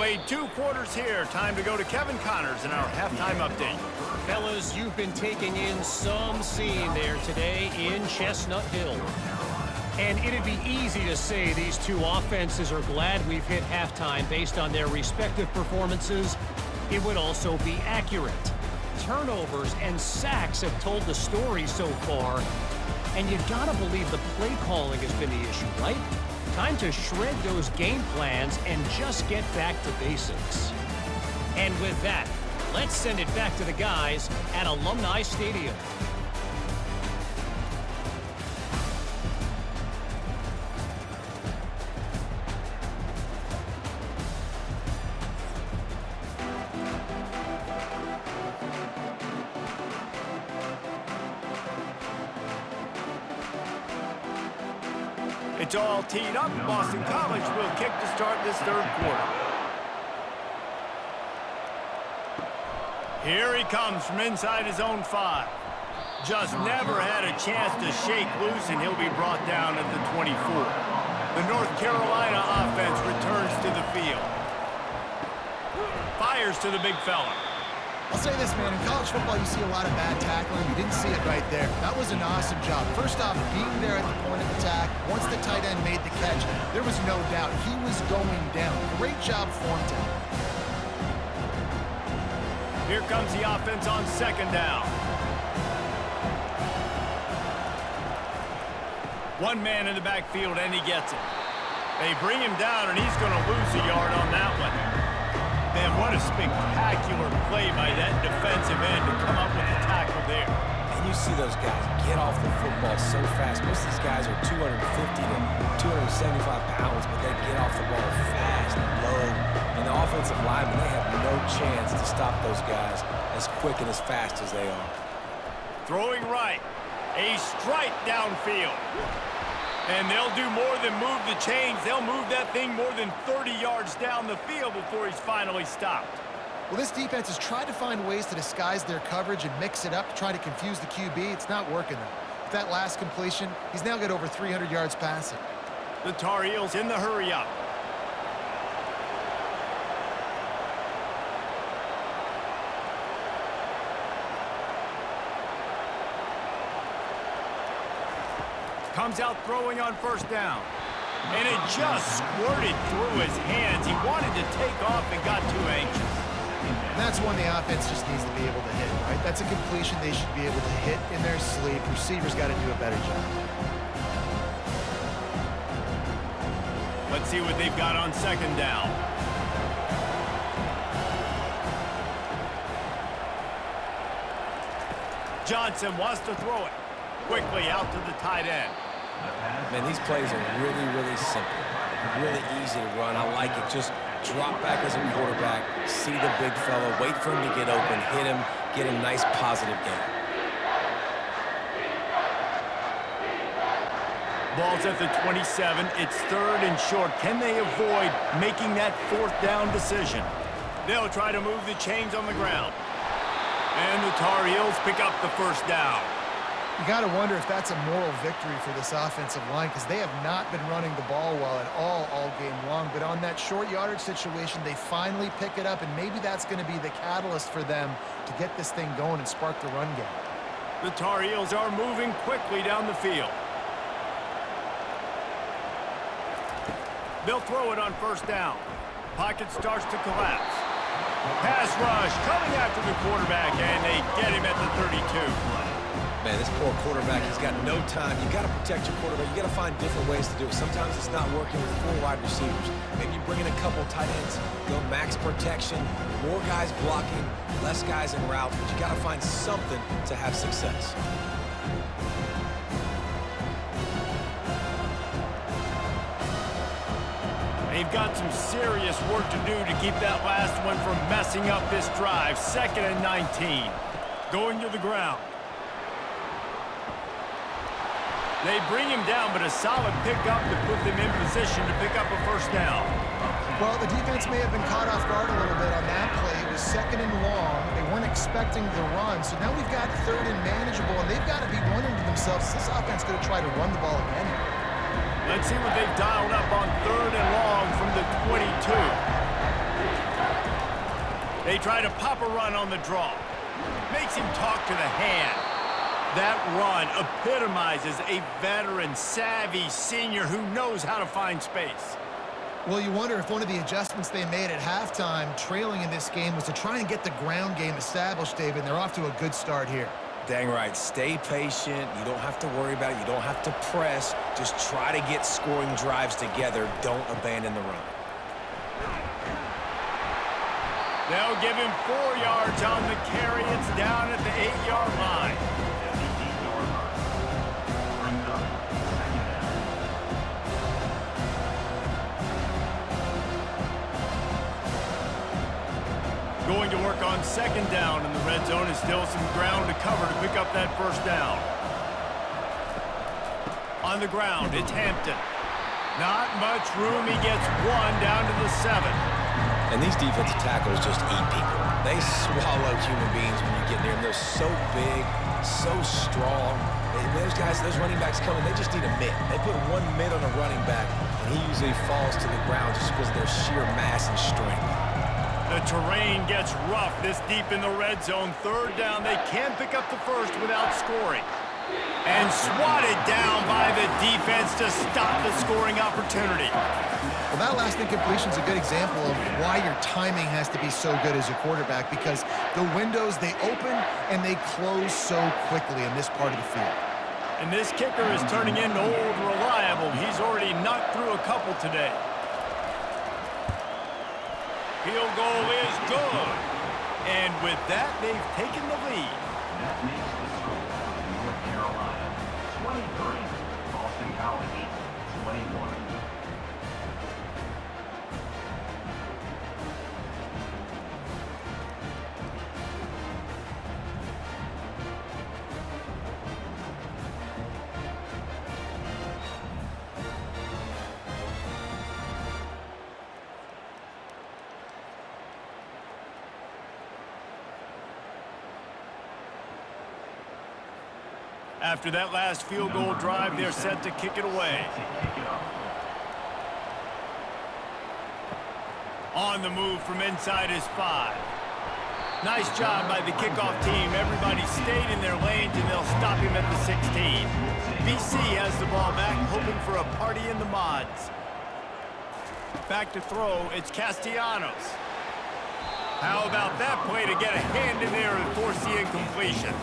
Speaker 1: Played 2 quarters here. Time to go to Kevin Connors in our halftime update.
Speaker 5: Fellas, you've been taking in some scene there today in Chestnut Hill. And it'd be easy to say these two offenses are glad we've hit halftime based on their respective performances. It would also be accurate. Turnovers and sacks have told the story so far. And you gotta believe the play calling has been the issue, right? Time to shred those game plans and just get back to basics. And with that, let's send it back to the guys at Alumni Stadium.
Speaker 1: It's all teed up. Boston College will kick to start this 3rd quarter. Here he comes from inside his own 5. Just never had a chance to shake loose, and he'll be brought down at the 24. The North Carolina offense returns to the field. Fires to the big fella.
Speaker 3: I'll say this, man. In college football, you see a lot of bad tackling. You didn't see it right there. That was an awesome job. First off, being there at the point of attack. Once the tight end made the catch, there was no doubt he was going down. Great job for him, Tim.
Speaker 1: Here comes the offense on 2nd down. One man in the backfield, and he gets it. They bring him down, and he's going to lose a yard on that one. Man, what a spectacular play by that defensive end to come up with the tackle there.
Speaker 2: And you see those guys get off the football so fast. Most of these guys are 250 to 275 pounds, but they get off the ball fast and low. And the offensive linemen, they have no chance to stop those guys as quick and as fast as they are.
Speaker 1: Throwing right. A strike downfield. And they'll do more than move the chains. They'll move that thing more than 30 yards down the field before he's finally stopped.
Speaker 3: Well, this defense has tried to find ways to disguise their coverage and mix it up to try to confuse the QB. It's not working, though. With that last completion, he's now got over 300 yards passing.
Speaker 1: The Tar Heels in the hurry-up. Comes out throwing on 1st down. And it just squirted through his hands. He wanted to take off and got too anxious.
Speaker 3: And that's one the offense just needs to be able to hit, right? That's a completion they should be able to hit in their sleep. Receivers got to do a better job.
Speaker 1: Let's see what they've got on 2nd down. Johnson wants to throw it. Quickly out to the tight end.
Speaker 2: Man, these plays are really, really simple. Really easy to run. I like it. Just drop back as a quarterback, see the big fella, wait for him to get open, hit him, get a nice positive gain.
Speaker 1: Ball's at the 27. It's 3rd and short. Can they avoid making that 4th down decision? They'll try to move the chains on the ground. And the Tar Heels pick up the 1st down.
Speaker 3: You got to wonder if that's a moral victory for this offensive line because they have not been running the ball well at all game long. But on that short yardage situation, they finally pick it up, and maybe that's going to be the catalyst for them to get this thing going and spark the run game.
Speaker 1: The Tar Heels are moving quickly down the field. They'll throw it on 1st down. Pocket starts to collapse. Pass rush coming after the quarterback, and they get him at the 32.
Speaker 2: Man, this poor quarterback, he's got no time. You got to protect your quarterback. You got to find different ways to do it. Sometimes it's not working with 4 wide receivers. Maybe you bring in a couple tight ends, go max protection, more guys blocking, less guys in route, but you got to find something to have success.
Speaker 1: They've got some serious work to do to keep that last one from messing up this drive. 2nd and 19. Going to the ground. They bring him down, but a solid pickup to put them in position to pick up a 1st down.
Speaker 3: Well, the defense may have been caught off guard a little bit on that play. It was 2nd and long. They weren't expecting the run, so now we've got 3rd and manageable, and they've got to be wondering to themselves, is this offense going to try to run the ball again?
Speaker 1: Let's see what they've dialed up on 3rd and long from the 22. They try to pop a run on the draw. Makes him talk to the hand. That run epitomizes a veteran, savvy senior who knows how to find space.
Speaker 3: Well, you wonder if one of the adjustments they made at halftime, trailing in this game, was to try and get the ground game established, David. They're off to a good start here.
Speaker 2: Dang right. Stay patient. You don't have to worry about it. You don't have to press. Just try to get scoring drives together. Don't abandon the run.
Speaker 1: They'll give him 4 yards on the carry. It's down at the 8-yard line. Going to work on second down in the red zone. Is still some ground to cover to pick up that first down. On the ground, it's Hampton. Not much room. He gets 1 down to the 7.
Speaker 2: And these defensive tackles just eat people. They swallow human beings when you get near them. They're so big, so strong. Those guys, those running backs coming, they just need a mitt. They put 1 mitt on a running back, and he usually falls to the ground just because of their sheer mass and strength.
Speaker 1: The terrain gets rough this deep in the red zone. Third down, they can't pick up the first without scoring. And swatted down by the defense to stop the scoring opportunity.
Speaker 3: Well, that last incompletion is a good example of why your timing has to be so good as a quarterback, because the windows, they open and they close so quickly in this part of the field.
Speaker 1: And this kicker is turning into old reliable. He's already knocked through a couple today. Field goal is good. And with that, they've taken the lead.
Speaker 4: That makes the score North Carolina 23, Boston College 21.
Speaker 1: After that last field goal drive, they're set to kick it away. On the move from inside his 5. Nice job by the kickoff team. Everybody stayed in their lanes, and they'll stop him at the 16. BC has the ball back, hoping for a party in the mods. Back to throw, it's Castellanos. How about that play to get a hand in there and force the incompletion?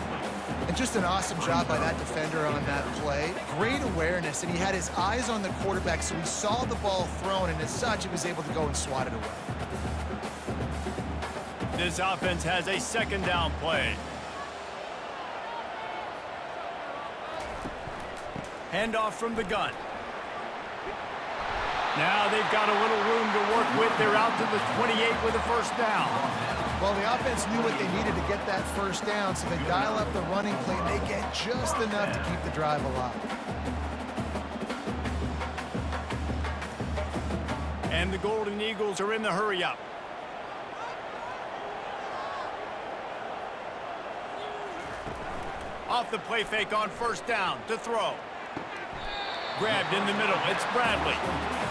Speaker 3: And just an awesome job by that defender on that play. Great awareness, and he had his eyes on the quarterback, so he saw the ball thrown, and as such, he was able to go and swat it away.
Speaker 1: This offense has a second down play. Handoff from the gun. Now they've got a little room to work with. They're out to the 28 with a first down.
Speaker 3: Well, the offense knew what they needed to get that first down, so they dial up the running play, and they get just enough to keep the drive alive.
Speaker 1: And the Golden Eagles are in the hurry-up. Off the play fake on first down to throw. Grabbed in the middle. It's Bradley.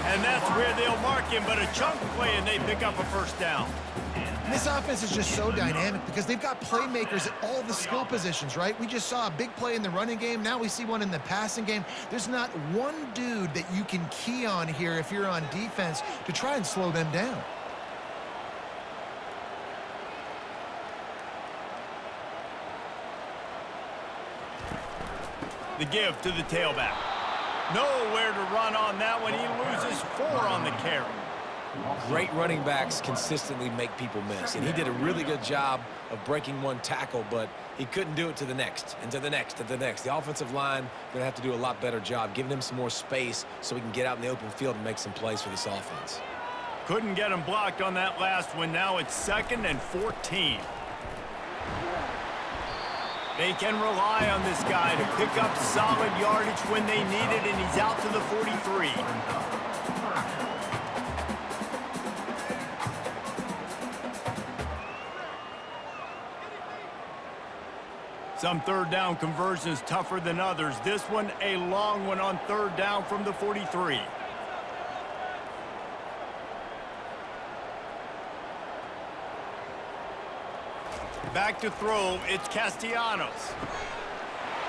Speaker 1: And that's where they'll mark him, but a chunk play, and they pick up a first down.
Speaker 3: And this offense is just so dynamic because they've got playmakers at all the skill positions, right? We just saw a big play in the running game. Now we see one in the passing game. There's not one dude that you can key on here if you're on defense to try and slow them down.
Speaker 1: The give to the tailback. Nowhere to run on that one. He loses 4 on the carry.
Speaker 2: Great running backs consistently make people miss, and he did a really good job of breaking one tackle, but he couldn't do it to the next, and to the next, and to the next. The offensive line going to have to do a lot better job, giving him some more space so he can get out in the open field and make some plays for this offense.
Speaker 1: Couldn't get him blocked on that last one. Now it's 2nd and 14. They can rely on this guy to pick up solid yardage when they need it, and he's out to the 43. Some third down conversions tougher than others. This one, a long one on third down from the 43. Back to throw, it's Castellanos.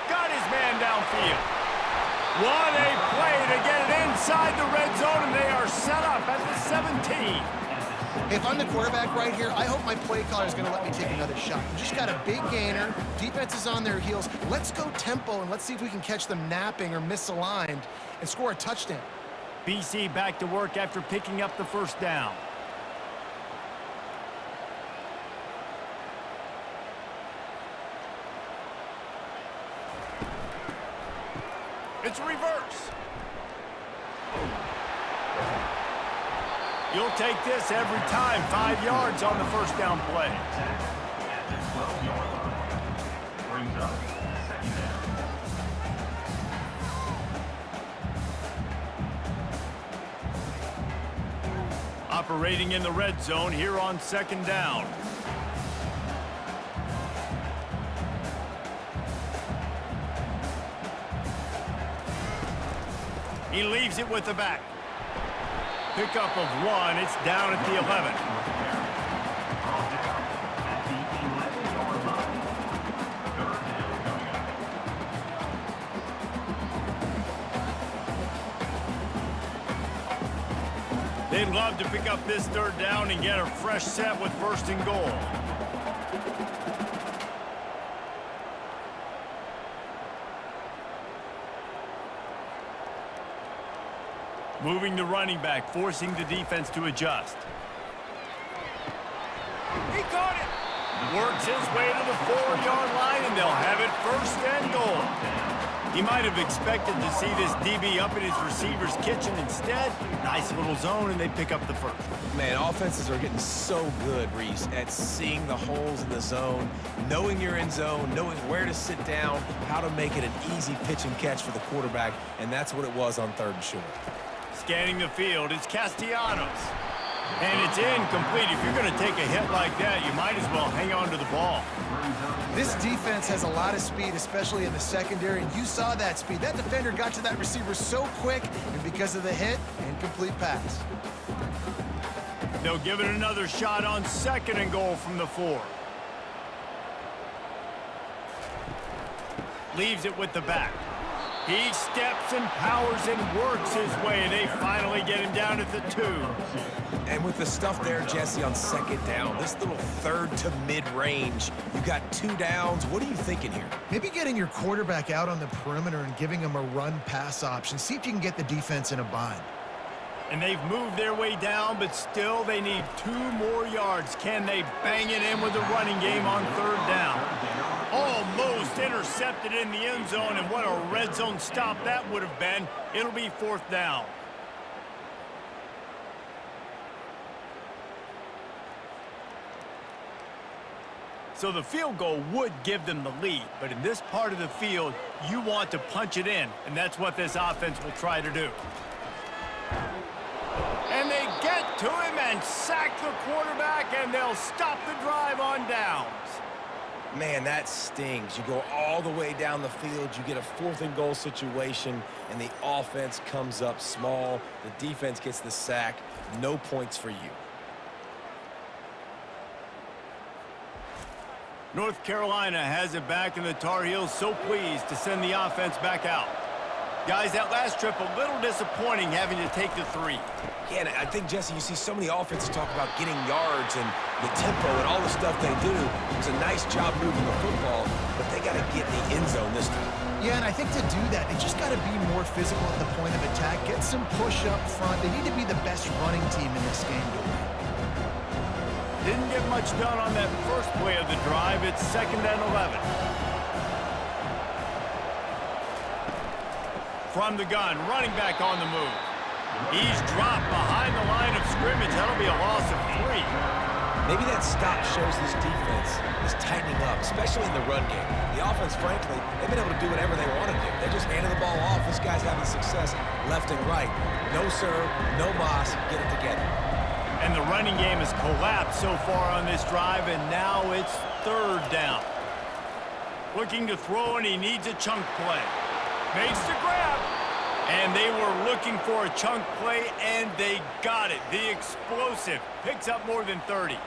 Speaker 1: Got his man downfield. What a play to get it inside the red zone, and they are set up at the 17.
Speaker 3: If I'm the quarterback right here, I hope my play caller is going to let me take another shot. You just got a big gainer. Defense is on their heels. Let's go tempo, and let's see if we can catch them napping or misaligned and score a touchdown.
Speaker 1: BC back to work after picking up the first down. It's reverse. You'll take this every time. 5 yards on the first down play.
Speaker 4: At the 12-yard line. Brings up second down.
Speaker 1: Operating in the red zone here on second down. He leaves it with the back. Pickup of 1. It's down at the 11.
Speaker 4: At the 11-yard line. Third down coming up.
Speaker 1: They'd love to pick up this third down and get a fresh set with first and goal. Moving the running back, forcing the defense to adjust. He caught it! Works his way to the 4-yard line, and they'll have it first and goal. He might have expected to see this DB up in his receiver's kitchen. Instead, nice little zone, and they pick up the first.
Speaker 2: Man, offenses are getting so good, Reese, at seeing the holes in the zone, knowing you're in zone, knowing where to sit down, how to make it an easy pitch and catch for the quarterback, and that's what it was on third and short.
Speaker 1: Scanning the field, it's Castellanos. And it's incomplete. If you're going to take a hit like that, you might as well hang on to the ball.
Speaker 3: This defense has a lot of speed, especially in the secondary, and you saw that speed. That defender got to that receiver so quick, and because of the hit, incomplete pass.
Speaker 1: They'll give it another shot on second and goal from the 4. Leaves it with the back. He steps and powers and works his way. They finally get him down at the 2.
Speaker 2: And with the stuff there, Jesse, on second down, this little third to mid-range, you got 2 downs. What are you thinking here?
Speaker 3: Maybe getting your quarterback out on the perimeter and giving him a run-pass option. See if you can get the defense in a bind.
Speaker 1: And they've moved their way down, but still they need 2 more yards. Can they bang it in with the running game on third down? Almost intercepted in the end zone, and what a red zone stop that would have been. It'll be 4th down. So the field goal would give them the lead, but in this part of the field, you want to punch it in, and that's what this offense will try to do. And they get to him and sack the quarterback, and they'll stop the drive on downs.
Speaker 2: Man, that stings. You go all the way down the field, you get a 4th and goal situation, and the offense comes up small. The defense gets the sack. No points for you.
Speaker 1: North Carolina has it back, and the Tar Heels so pleased to send the offense back out. Guys, that last trip a little disappointing having to take the 3.
Speaker 2: Yeah, and I think, Jesse, you see so many offenses talk about getting yards and the tempo and all the stuff they do. It was a nice job moving the football, but they got to get in the end zone this time.
Speaker 3: Yeah, and I think to do that, they just got to be more physical at the point of attack, get some push up front. They need to be the best running team in this game to win.
Speaker 1: Didn't get much done on that first play of the drive. It's 2nd and 11. From the gun, running back on the move. He's dropped behind the line of scrimmage. That'll be a loss of 3.
Speaker 2: Maybe that stop shows this defense is tightening up, especially in the run game. The offense, frankly, they've been able to do whatever they want to do. They're just handing the ball off. This guy's having success left and right. No serve, no moss, get it together.
Speaker 1: And the running game has collapsed so far on this drive, and now it's 3rd down. Looking to throw, and he needs a chunk play. Makes the grab. And they were looking for a chunk play, and they got it. The explosive picks up more than 30.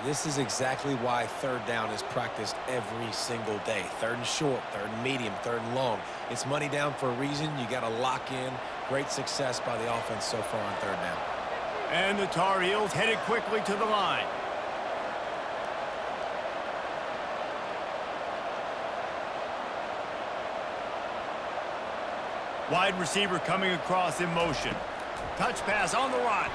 Speaker 2: This is exactly why third down is practiced every single day. Third and short, third and medium, third and long. It's money down for a reason. You got to lock in. Great success by the offense so far on third down.
Speaker 1: And the Tar Heels headed quickly to the line. Wide receiver coming across in motion. Touch pass on the run.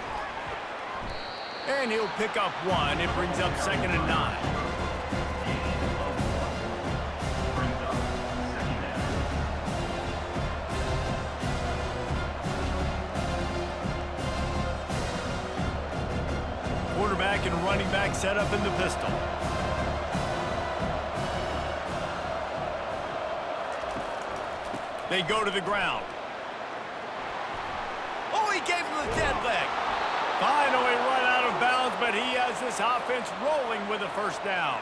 Speaker 1: And he'll pick up one. It brings up 2nd and 9. Quarterback and running back set up in the pistol. They go to the ground. Oh, he gave him the dead leg. Finally run out of bounds, but he has this offense rolling with a first down.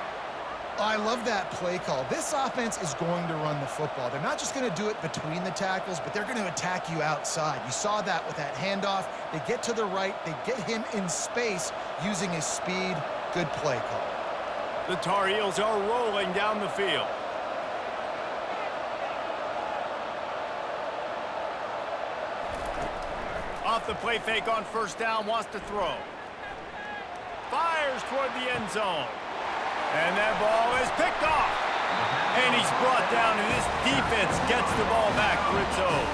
Speaker 3: I love that play call. This offense is going to run the football. They're not just going to do it between the tackles, but they're going to attack you outside. You saw that with that handoff. They get to the right. They get him in space using his speed. Good play call.
Speaker 1: The Tar Heels are rolling down the field. Off the play fake on first down, wants to throw. Fires toward the end zone. And that ball is picked off. And he's brought down, and this defense gets the ball back for its own.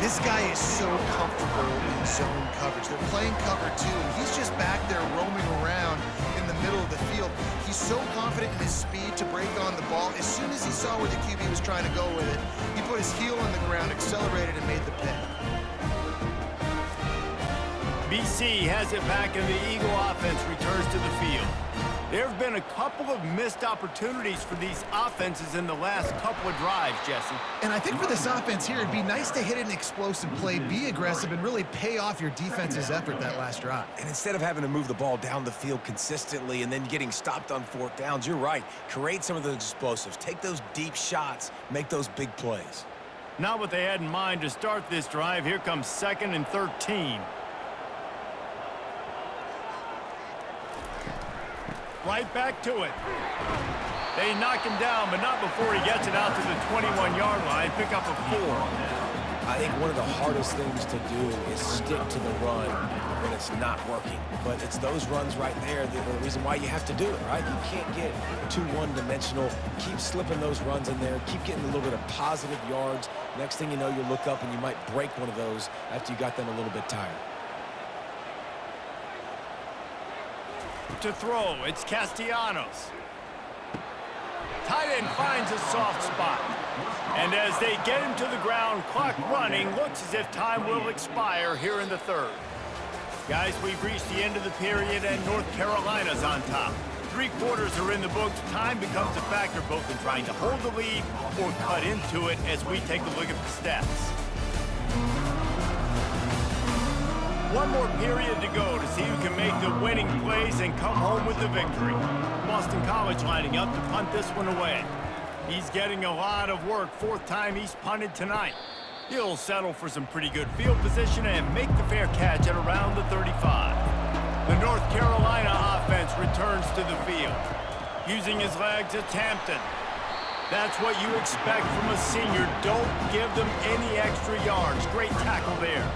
Speaker 3: This guy is so comfortable in zone coverage. They're playing cover two, and he's just back there roaming around in the middle of the field. He's so confident in his speed to break on the ball. As soon as he saw where the QB was trying to go with it, he put his heel on the ground, accelerated, and made the pick.
Speaker 1: BC has it back, and the Eagle offense returns to the field. There have been a couple of missed opportunities for these offenses in the last couple of drives, Jesse.
Speaker 3: And I think for this offense here, it'd be nice to hit an explosive play, be aggressive, and really pay off your defense's effort that last drive.
Speaker 2: And instead of having to move the ball down the field consistently and then getting stopped on fourth downs, you're right. Create some of those explosives. Take those deep shots. Make those big plays.
Speaker 1: Not what they had in mind to start this drive. Here comes 2nd and 13. Right back to it. They knock him down, but not before he gets it out to the 21-yard line. Pick up a 4.
Speaker 2: I think one of the hardest things to do is stick to the run when it's not working. But it's those runs right there that are the reason why you have to do it, right? You can't get too one-dimensional. Keep slipping those runs in there. Keep getting a little bit of positive yards. Next thing you know, you look up and you might break one of those after you got them a little bit tired.
Speaker 1: To throw, it's Castellanos. Tight end finds a soft spot. And as they get him to the ground, clock running, looks as if time will expire here in the third. Guys, we've reached the end of the period, and North Carolina's on top. 3 quarters are in the books. Time becomes a factor both in trying to hold the lead or cut into it as we take a look at the stats. One more period to go to see who can make the winning plays and come home with the victory. Boston College lining up to punt this one away. He's getting a lot of work. 4th time he's punted tonight. He'll settle for some pretty good field position and make the fair catch at around the 35. The North Carolina offense returns to the field. Using his legs, it's Hampton. That's what you expect from a senior. Don't give them any extra yards. Great tackle there.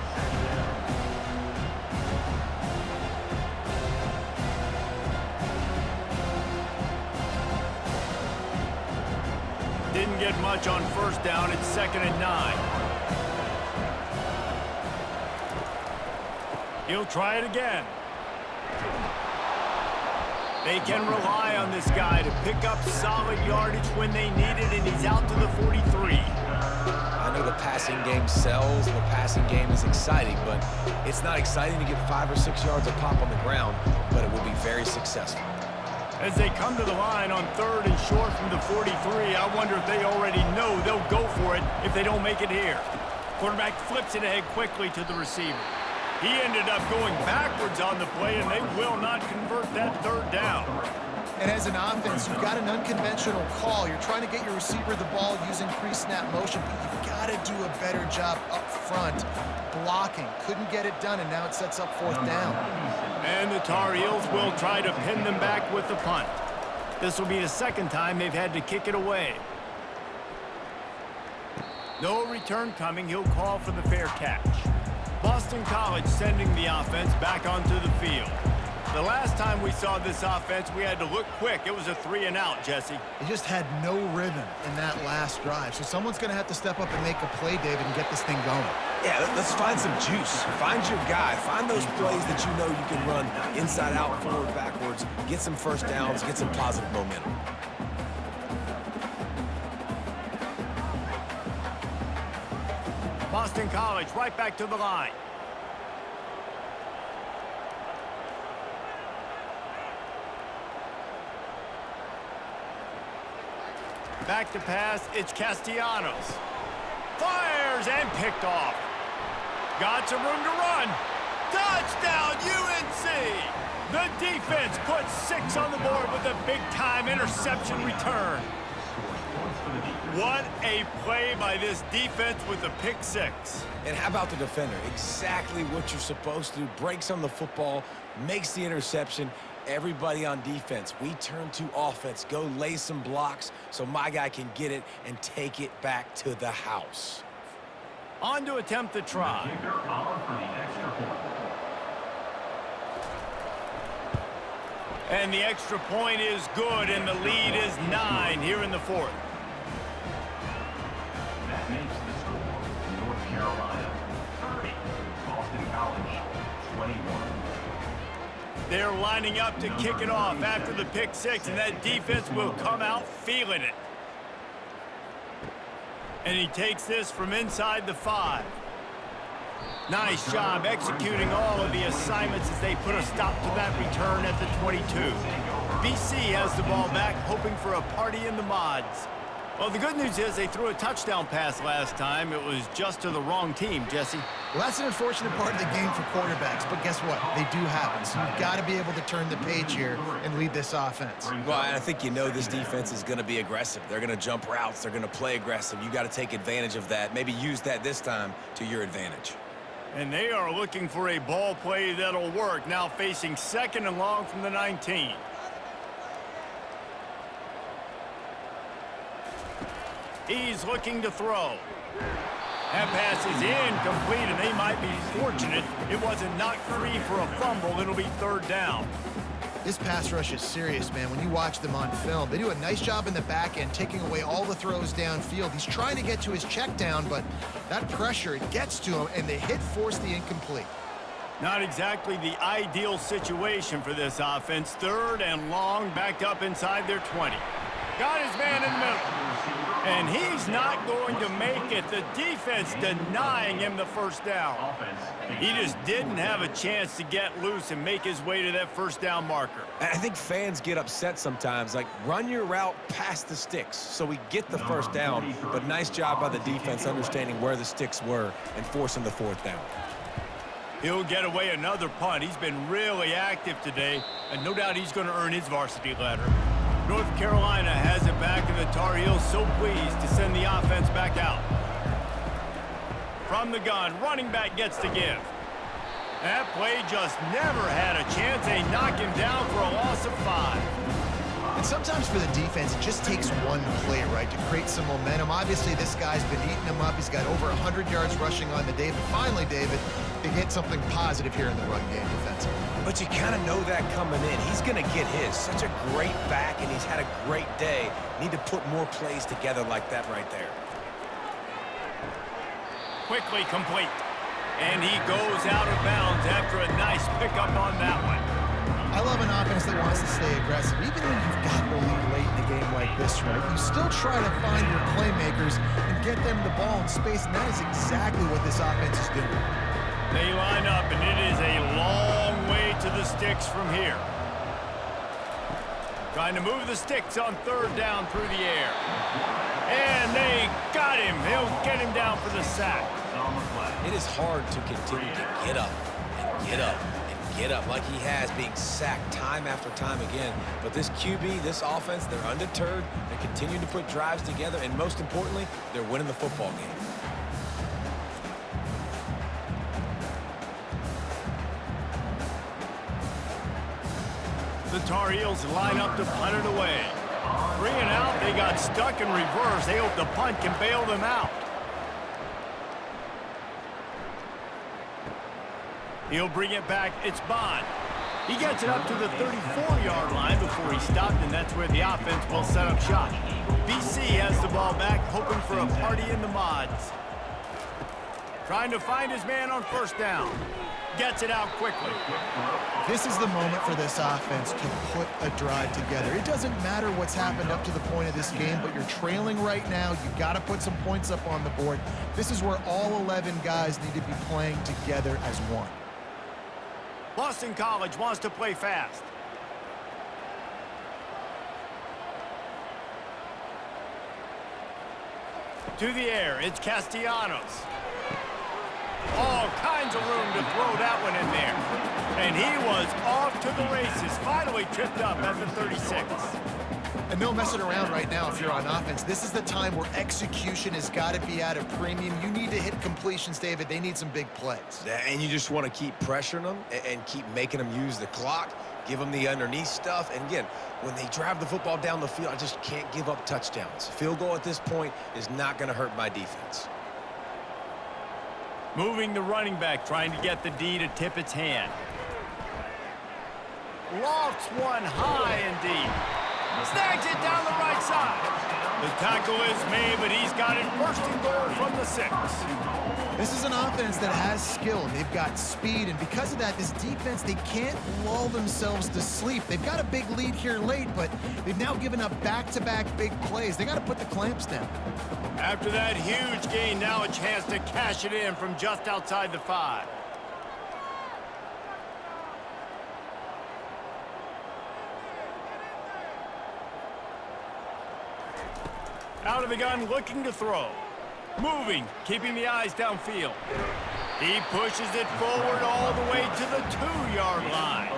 Speaker 1: Didn't get much on first down. It's 2nd and 9. He'll try it again. They can rely on this guy to pick up solid yardage when they need it, and he's out to the 43.
Speaker 2: I know the passing game sells, the passing game is exciting, but it's not exciting to get 5 or 6 yards a pop on the ground, but it will be very successful.
Speaker 1: As they come to the line on 3rd and short from the 43, I wonder if they already know they'll go for it if they don't make it here. Quarterback flips it ahead quickly to the receiver. He ended up going backwards on the play, and they will not convert that third down.
Speaker 3: And as an offense, you've got an unconventional call. You're trying to get your receiver the ball using pre-snap motion, but you've got to do a better job up front blocking. Couldn't get it done, and now it sets up fourth down.
Speaker 1: And the Tar Heels will try to pin them back with the punt. This will be the second time they've had to kick it away. No return coming. He'll call for the fair catch. Boston College sending the offense back onto the field. The last time we saw this offense, we had to look quick. It was a 3-and-out, Jesse.
Speaker 3: They just had no rhythm in that last drive. So someone's going to have to step up and make a play, David, and get this thing going.
Speaker 2: Yeah, let's find some juice. Find your guy. Find those plays that you know you can run inside out, forward, backwards. Get some first downs. Get some positive momentum.
Speaker 1: Boston College right back to the line. Back to pass, it's Castellanos. Fires and picked off. Got some room to run. Touchdown, UNC! The defense puts 6 on the board with a big-time interception return. What a play by this defense with the pick 6.
Speaker 2: And how about the defender? Exactly what you're supposed to do. Breaks on the football, makes the interception. Everybody on defense, we turn to offense. Go lay some blocks so my guy can get it and take it back to the house.
Speaker 1: On to attempt the try.
Speaker 4: Kicker on for the extra point.
Speaker 1: And the extra point is good, and the lead is 9 here in the fourth.
Speaker 4: That makes the score North Carolina 30, Boston College 21.
Speaker 1: They're lining up to kick it off after the pick 6, and that defense will come out feeling it. And he takes this from inside the 5. Nice job executing all of the assignments as they put a stop to that return at the 22. BC has the ball back, hoping for a party in the mods. Well, the good news is they threw a touchdown pass last time. It was just to the wrong team, Jesse.
Speaker 3: Well, that's an unfortunate part of the game for quarterbacks, but guess what? They do happen, so you've got to be able to turn the page here and lead this offense.
Speaker 2: Well, I think you know this defense is going to be aggressive. They're going to jump routes. They're going to play aggressive. You got to take advantage of that. Maybe use that this time to your advantage.
Speaker 1: And they are looking for a ball play that'll work, now facing 2nd and long from the 19. He's looking to throw. That pass is incomplete, and they might be fortunate it wasn't knocked free for a fumble. It'll be 3rd down.
Speaker 3: This pass rush is serious, man. When you watch them on film, they do a nice job in the back end, taking away all the throws downfield. He's trying to get to his check down, but that pressure, it gets to him, and the hit forced the incomplete.
Speaker 1: Not exactly the ideal situation for this offense. 3rd and long, backed up inside their 20. Got his man in the middle. And he's not going to make it. The defense denying him the 1st down. He just didn't have a chance to get loose and make his way to that 1st down marker.
Speaker 2: And I think fans get upset sometimes, like run your route past the sticks so we get the 1st down, but nice job by the defense understanding where the sticks were and forcing the 4th down.
Speaker 1: He'll get away another punt. He's been really active today, and no doubt he's going to earn his varsity letter. North Carolina has it back, and the Tar Heels so pleased to send the offense back out. From the gun, running back gets to give. That play just never had a chance. They knock him down for a loss of 5.
Speaker 3: And sometimes for the defense, it just takes one play, right, to create some momentum. Obviously, this guy's been eating them up. He's got over 100 yards rushing on the day. But finally, David, they get something positive here in the run game defensively.
Speaker 2: But you kind of know that coming in. He's going to get his. Such a great back, and he's had a great day. Need to put more plays together like that right there.
Speaker 1: Quickly complete. And he goes out of bounds after a nice pickup on that one.
Speaker 3: I love an offense that wants to stay aggressive. Even when you've got the lead late in a game like this, right, you still try to find your playmakers and get them the ball in space, and that is exactly what this offense is doing.
Speaker 1: They line up, and it is a long way to the sticks from here. Trying to move the sticks on 3rd down through the air. And they got him. They'll get him down for the sack.
Speaker 2: It is hard to continue to get up get up and get up like he has, being sacked time after time again. But this QB, this offense, they're undeterred. They're continuing to put drives together, and most importantly, they're winning the football game.
Speaker 1: The Tar Heels line up to punt it away. 3 and out, they got stuck in reverse. They hope the punt can bail them out. He'll bring it back. It's Bond. He gets it up to the 34-yard line before he stopped, and that's where the offense will set up shop. BC has the ball back, hoping for a party in the mods. Trying to find his man on first down. Gets it out quickly.
Speaker 3: This is the moment for this offense to put a drive together. It doesn't matter what's happened up to the point of this game, but you're trailing right now. You've got to put some points up on the board. This is where all 11 guys need to be playing together as one.
Speaker 1: Boston College wants to play fast. To the air, it's Castellanos. All kinds of room to throw that one in there. And he was off to the races, finally tripped up at the 36.
Speaker 3: And no messing around right now if you're on offense. This is the time where execution has got to be at a premium. You need to hit completions, David. They need some big plays.
Speaker 2: And you just want to keep pressuring them and keep making them use the clock, give them the underneath stuff. And again, when they drive the football down the field, I just can't give up touchdowns. Field goal at this point is not going to hurt my defense.
Speaker 1: Moving the running back, trying to get the D to tip its hand. Lofts one high and deep. Snags it down the right side. The tackle is made, but he's got it first and goal from the 6.
Speaker 3: This is an offense that has skill. They've got speed, and because of that, this defense, they can't lull themselves to sleep. They've got a big lead here late, but they've now given up back-to-back big plays. They got to put the clamps down.
Speaker 1: After that huge gain, now a chance to cash it in from just outside the 5. Out of the gun, looking to throw. Moving, keeping the eyes downfield. He pushes it forward all the way to the 2-yard line.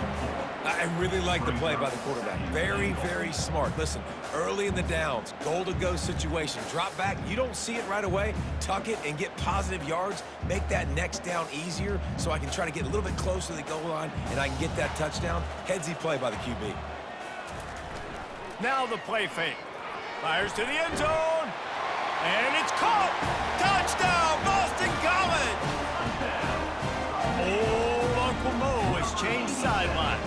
Speaker 2: I really like the play by the quarterback. Very, very smart. Listen, early in the downs, goal-to-go situation. Drop back, you don't see it right away. Tuck it and get positive yards. Make that next down easier so I can try to get a little bit closer to the goal line and I can get that touchdown. Headsy play by the QB.
Speaker 1: Now the play fake. Fires to the end zone. And it's caught. Touchdown, Boston College. Old Uncle Mo has changed sidelines.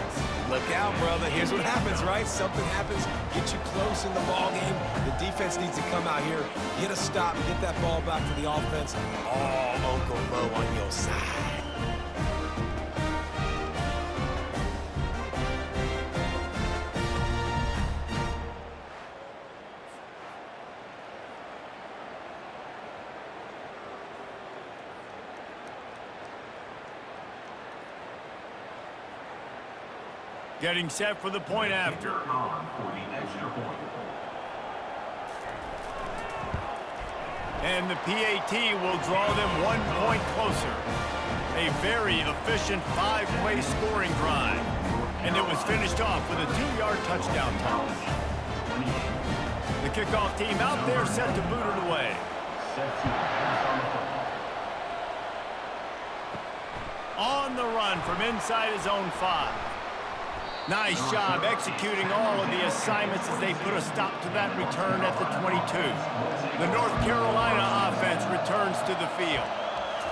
Speaker 2: Look out, brother. Here's what happens, right? Something happens, get you close in the ball game. The defense needs to come out here, get a stop, get that ball back to the offense. Oh, Uncle Mo on your side.
Speaker 1: Getting set for the point after.
Speaker 4: On for the extra point.
Speaker 1: And the PAT will draw them 1 point closer. A very efficient 5-play scoring drive. And it was finished off with a 2-yard touchdown toss. The kickoff team out there set to boot it away. On the run from inside his own 5. Nice job executing all of the assignments as they put a stop to that return at the 22. The North Carolina offense returns to the field.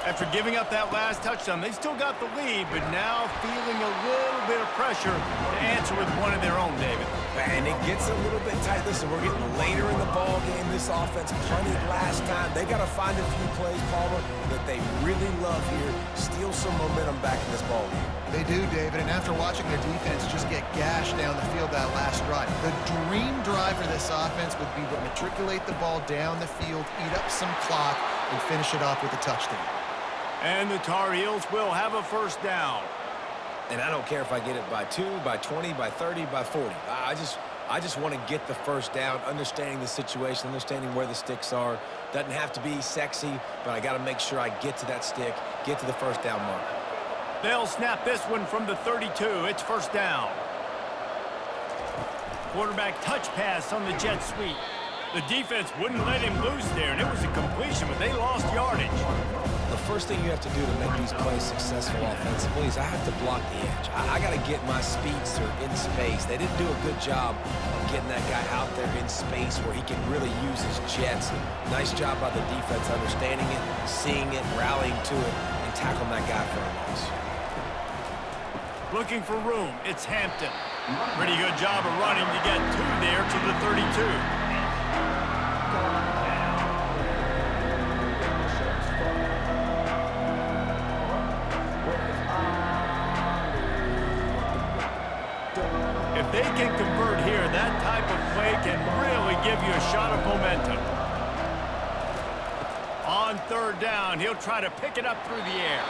Speaker 1: After giving up that last touchdown, they still got the lead, but now feeling a little bit of pressure to answer with one of their own, David.
Speaker 2: And it gets a little bit tight. Listen, we're getting later in the ball game. This offense punted last time. They got to find a few plays, Palmer, that they really love here. Steal some momentum back in this ball game.
Speaker 3: They do, David, and after watching their defense just get gashed down the field that last drive, the dream drive for this offense would be to matriculate the ball down the field, eat up some clock, and finish it off with a touchdown.
Speaker 1: And the Tar Heels will have a first down.
Speaker 2: And I don't care if I get it by 2, by 20, by 30, by 40. I just want to get the first down, understanding the situation, understanding where the sticks are. Doesn't have to be sexy, but I got to make sure I get to that stick, get to the first down mark.
Speaker 1: They'll snap this one from the 32. It's first down. Quarterback touch pass on the jet sweep. The defense wouldn't let him loose there, and it was a completion, but they lost yardage.
Speaker 2: The first thing you have to do to make these plays successful offensively is I have to block the edge. I got to get my speedster in space. They didn't do a good job of getting that guy out there in space where he can really use his jets. Nice job by the defense understanding it, seeing it, rallying to it, and tackling that guy for a loss.
Speaker 1: Looking for room. It's Hampton. Pretty good job of running to get two there to the 32. If they can convert here, that type of play can really give you a shot of momentum. On third down, he'll try to pick it up through the air.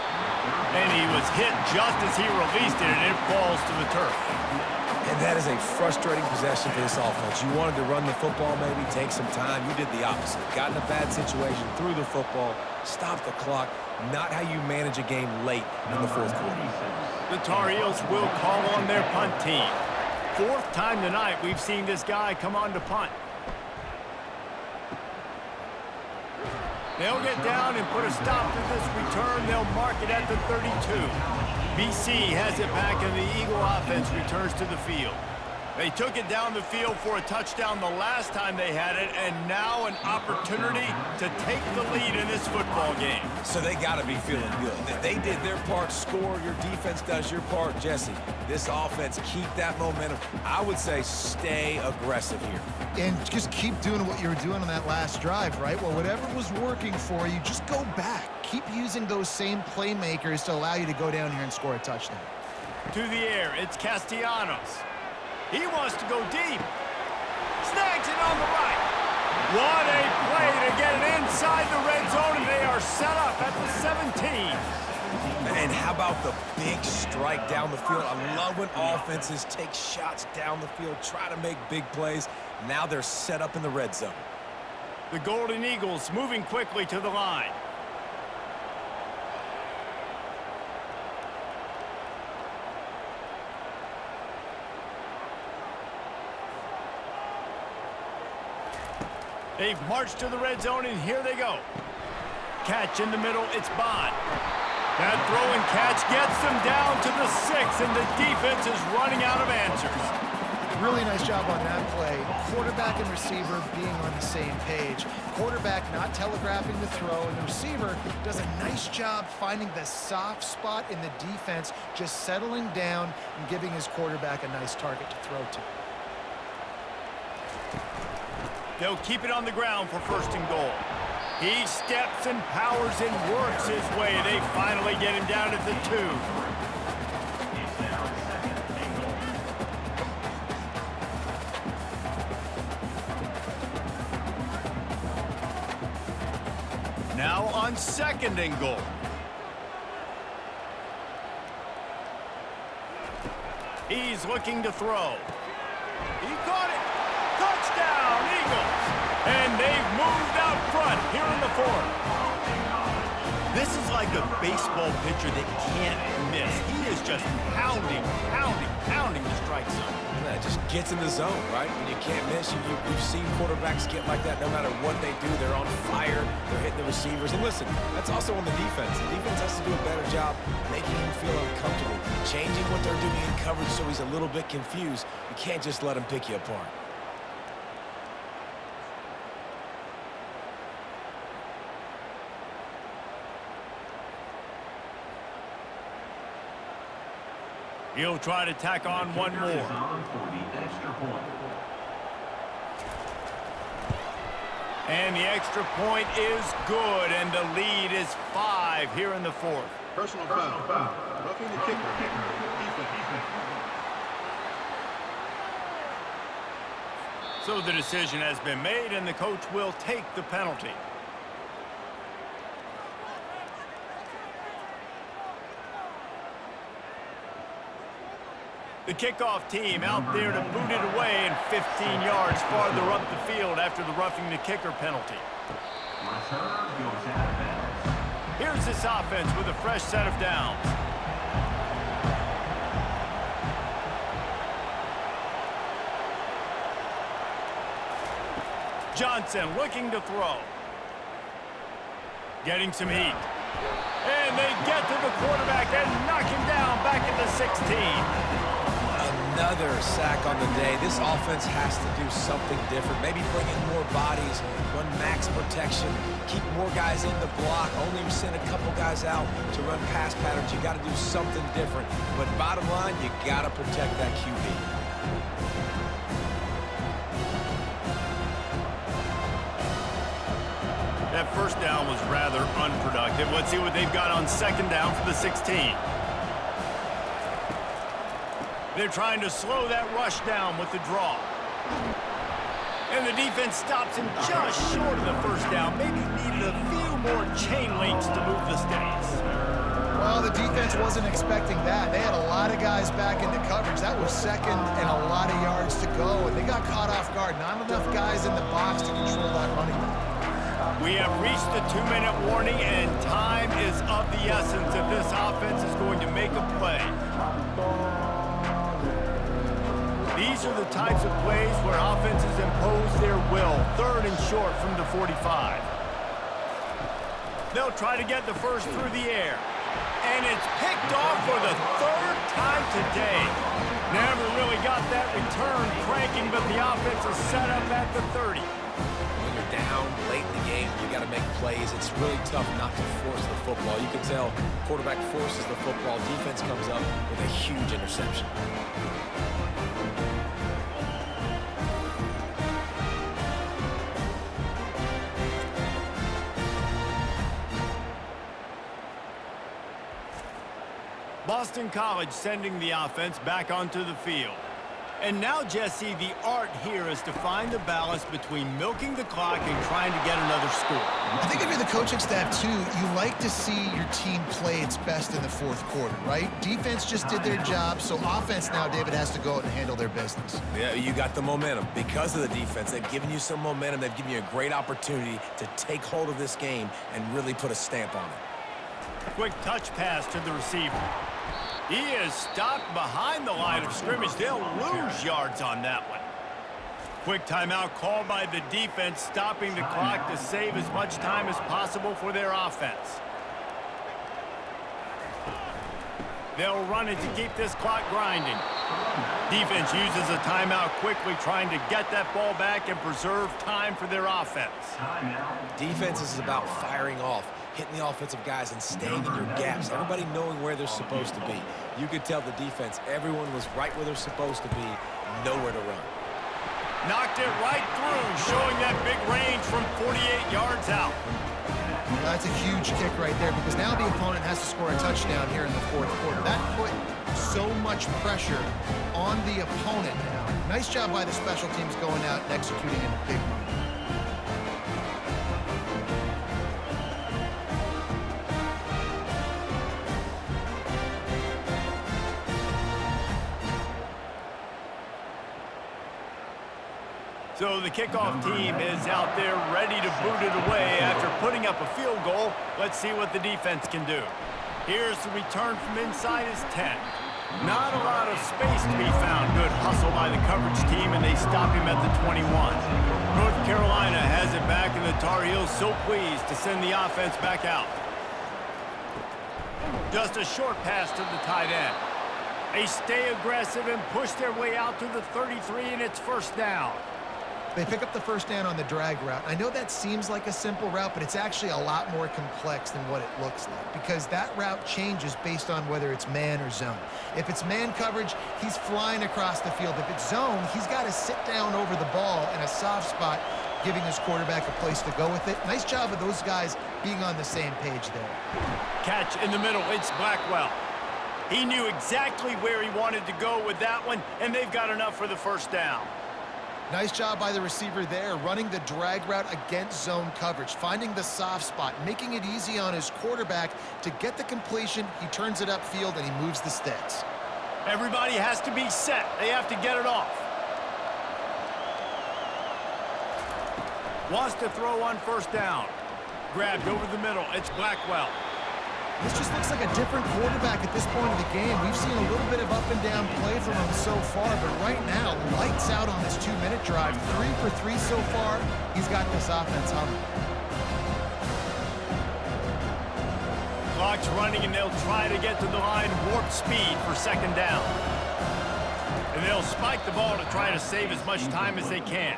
Speaker 1: And he was hit just as he released it, and it falls to the turf.
Speaker 2: And that is a frustrating possession for this offense. You wanted to run the football, maybe take some time. You did the opposite. Got in a bad situation, threw the football, stopped the clock. Not how you manage a game late in the fourth quarter.
Speaker 1: The Tar Heels will call on their punt team. Fourth time tonight we've seen this guy come on to punt. They'll get down and put a stop to this return. They'll mark it at the 32. BC has it back, and the Eagle offense returns to the field. They took it down the field for a touchdown the last time they had it, and now an opportunity to take the lead in this football game.
Speaker 2: So they got to be feeling good. They did their part, score. Your defense does your part, Jesse. This offense, keep that momentum. I would say stay aggressive here.
Speaker 3: And just keep doing what you were doing on that last drive, right? Well, whatever was working for you, just go back. Keep using those same playmakers to allow you to go down here and score a touchdown.
Speaker 1: To the air, it's Castellanos. He wants to go deep. Snags it on the right. What a play to get it inside the red zone, and they are set up at the 17.
Speaker 2: And how about the big strike down the field? I love when offenses take shots down the field, try to make big plays. Now they're set up in the red zone.
Speaker 1: The Golden Eagles moving quickly to the line. They've marched to the red zone, and here they go. Catch in the middle, it's Bond. That throw and catch gets them down to the 6, and the defense is running out of answers.
Speaker 3: Really nice job on that play. Quarterback and receiver being on the same page. Quarterback not telegraphing the throw, and the receiver does a nice job finding the soft spot in the defense, just settling down and giving his quarterback a nice target to throw to.
Speaker 1: They'll keep it on the ground for first and goal. He steps and powers and works his way. They finally get him down at the 2. Now on second and goal. He's looking to throw. He caught it. Touchdown, Eagles! And they've moved out front here in the 4th. This is like a baseball pitcher that can't miss. He is just pounding the strike zone.
Speaker 2: Yeah, it just gets in the zone, right? When you can't miss, you've seen quarterbacks get like that no matter what they do. They're on fire. They're hitting the receivers. And listen, that's also on the defense. The defense has to do a better job making him feel uncomfortable, changing what they're doing in coverage so he's a little bit confused. You can't just let him pick you apart.
Speaker 1: He'll try to tack on one more. And the extra point is good, and the lead is 5 here in the 4th.
Speaker 6: Personal foul. Roughing the kicker. Defense.
Speaker 1: So the decision has been made, and the coach will take the penalty. The kickoff team out there to boot it away and 15 yards farther up the field after the roughing the kicker penalty. Here's this offense with a fresh set of downs. Johnson looking to throw. Getting some heat. And they get to the quarterback and knock him down back at the 16.
Speaker 2: Another sack on the day. This offense has to do something different. Maybe bring in more bodies, run max protection, keep more guys in the block, only send a couple guys out to run pass patterns. You got to do something different. But bottom line, you got to protect that QB.
Speaker 1: That first down was rather unproductive. Let's see what they've got on second down for the 16. They're trying to slow that rush down with the draw. And the defense stops him just short of the first down. Maybe needed a few more chain links to move the sticks.
Speaker 3: Well, the defense wasn't expecting that. They had a lot of guys back into coverage. That was second and a lot of yards to go, and they got caught off guard. Not enough guys in the box to control that running back.
Speaker 1: We have reached the 2-minute warning, and time is of the essence if this offense is going to make a play. These are the types of plays where offenses impose their will. Third and short from the 45. They'll try to get the first through the air. And it's picked off for the third time today. Never really got that return cranking, but the offense is set up at the 30.
Speaker 2: When you're down late in the game, you got to make plays. It's really tough not to force the football. You can tell quarterback forces the football. Defense comes up with a huge interception.
Speaker 1: Boston College sending the offense back onto the field. And now, Jesse, the art here is to find the balance between milking the clock and trying to get another score.
Speaker 3: I think if you're the coaching staff, too, you like to see your team play its best in the fourth quarter, right? Defense just did their job, so offense now, David, has to go out and handle their business.
Speaker 2: Yeah, you got the momentum. Because of the defense, they've given you some momentum. They've given you a great opportunity to take hold of this game and really put a stamp on it.
Speaker 1: Quick touch pass to the receiver. He is stopped behind the line of scrimmage. They'll lose yards on that one. Quick timeout called by the defense, stopping the clock to save as much time as possible for their offense. They'll run it to keep this clock grinding. Defense uses a timeout quickly, trying to get that ball back and preserve time for their offense.
Speaker 2: Defense is about firing off, hitting the offensive guys and staying in your gaps. Everybody knowing where they're supposed to be. You could tell the defense, everyone was right where they're supposed to be, nowhere to run.
Speaker 1: Knocked it right through, showing that big range from 48 yards out.
Speaker 3: That's a huge kick right there because now the opponent has to score a touchdown here in the fourth quarter. That put so much pressure on the opponent now. Nice job by the special teams going out and executing in a big moment.
Speaker 1: So the kickoff team is out there ready to boot it away after putting up a field goal. Let's see what the defense can do. Here's the return from inside his 10. Not a lot of space to be found. Good hustle by the coverage team, and they stop him at the 21. North Carolina has it back, and the Tar Heels so pleased to send the offense back out. Just a short pass to the tight end. They stay aggressive and push their way out to the 33, and it's first down.
Speaker 3: They pick up the first down on the drag route. I know that seems like a simple route, but it's actually a lot more complex than what it looks like because that route changes based on whether it's man or zone. If it's man coverage, he's flying across the field. If it's zone, he's got to sit down over the ball in a soft spot, giving his quarterback a place to go with it. Nice job of those guys being on the same page there.
Speaker 1: Catch in the middle. It's Blackwell. He knew exactly where he wanted to go with that one, and they've got enough for the first down.
Speaker 3: Nice job by the receiver there, running the drag route against zone coverage, finding the soft spot, making it easy on his quarterback to get the completion. He turns it upfield, and he moves the sticks.
Speaker 1: Everybody has to be set. They have to get it off. Wants to throw on first down. Grabbed over the middle. It's Blackwell.
Speaker 3: This just looks like a different quarterback at this point of the game. We've seen a little bit of up and down play from him so far, but right now, lights out on this 2-minute drive. 3 for 3 so far. He's got this offense humming.
Speaker 1: Clock's running, and they'll try to get to the line warp speed for second down. And they'll spike the ball to try to save as much time as they can.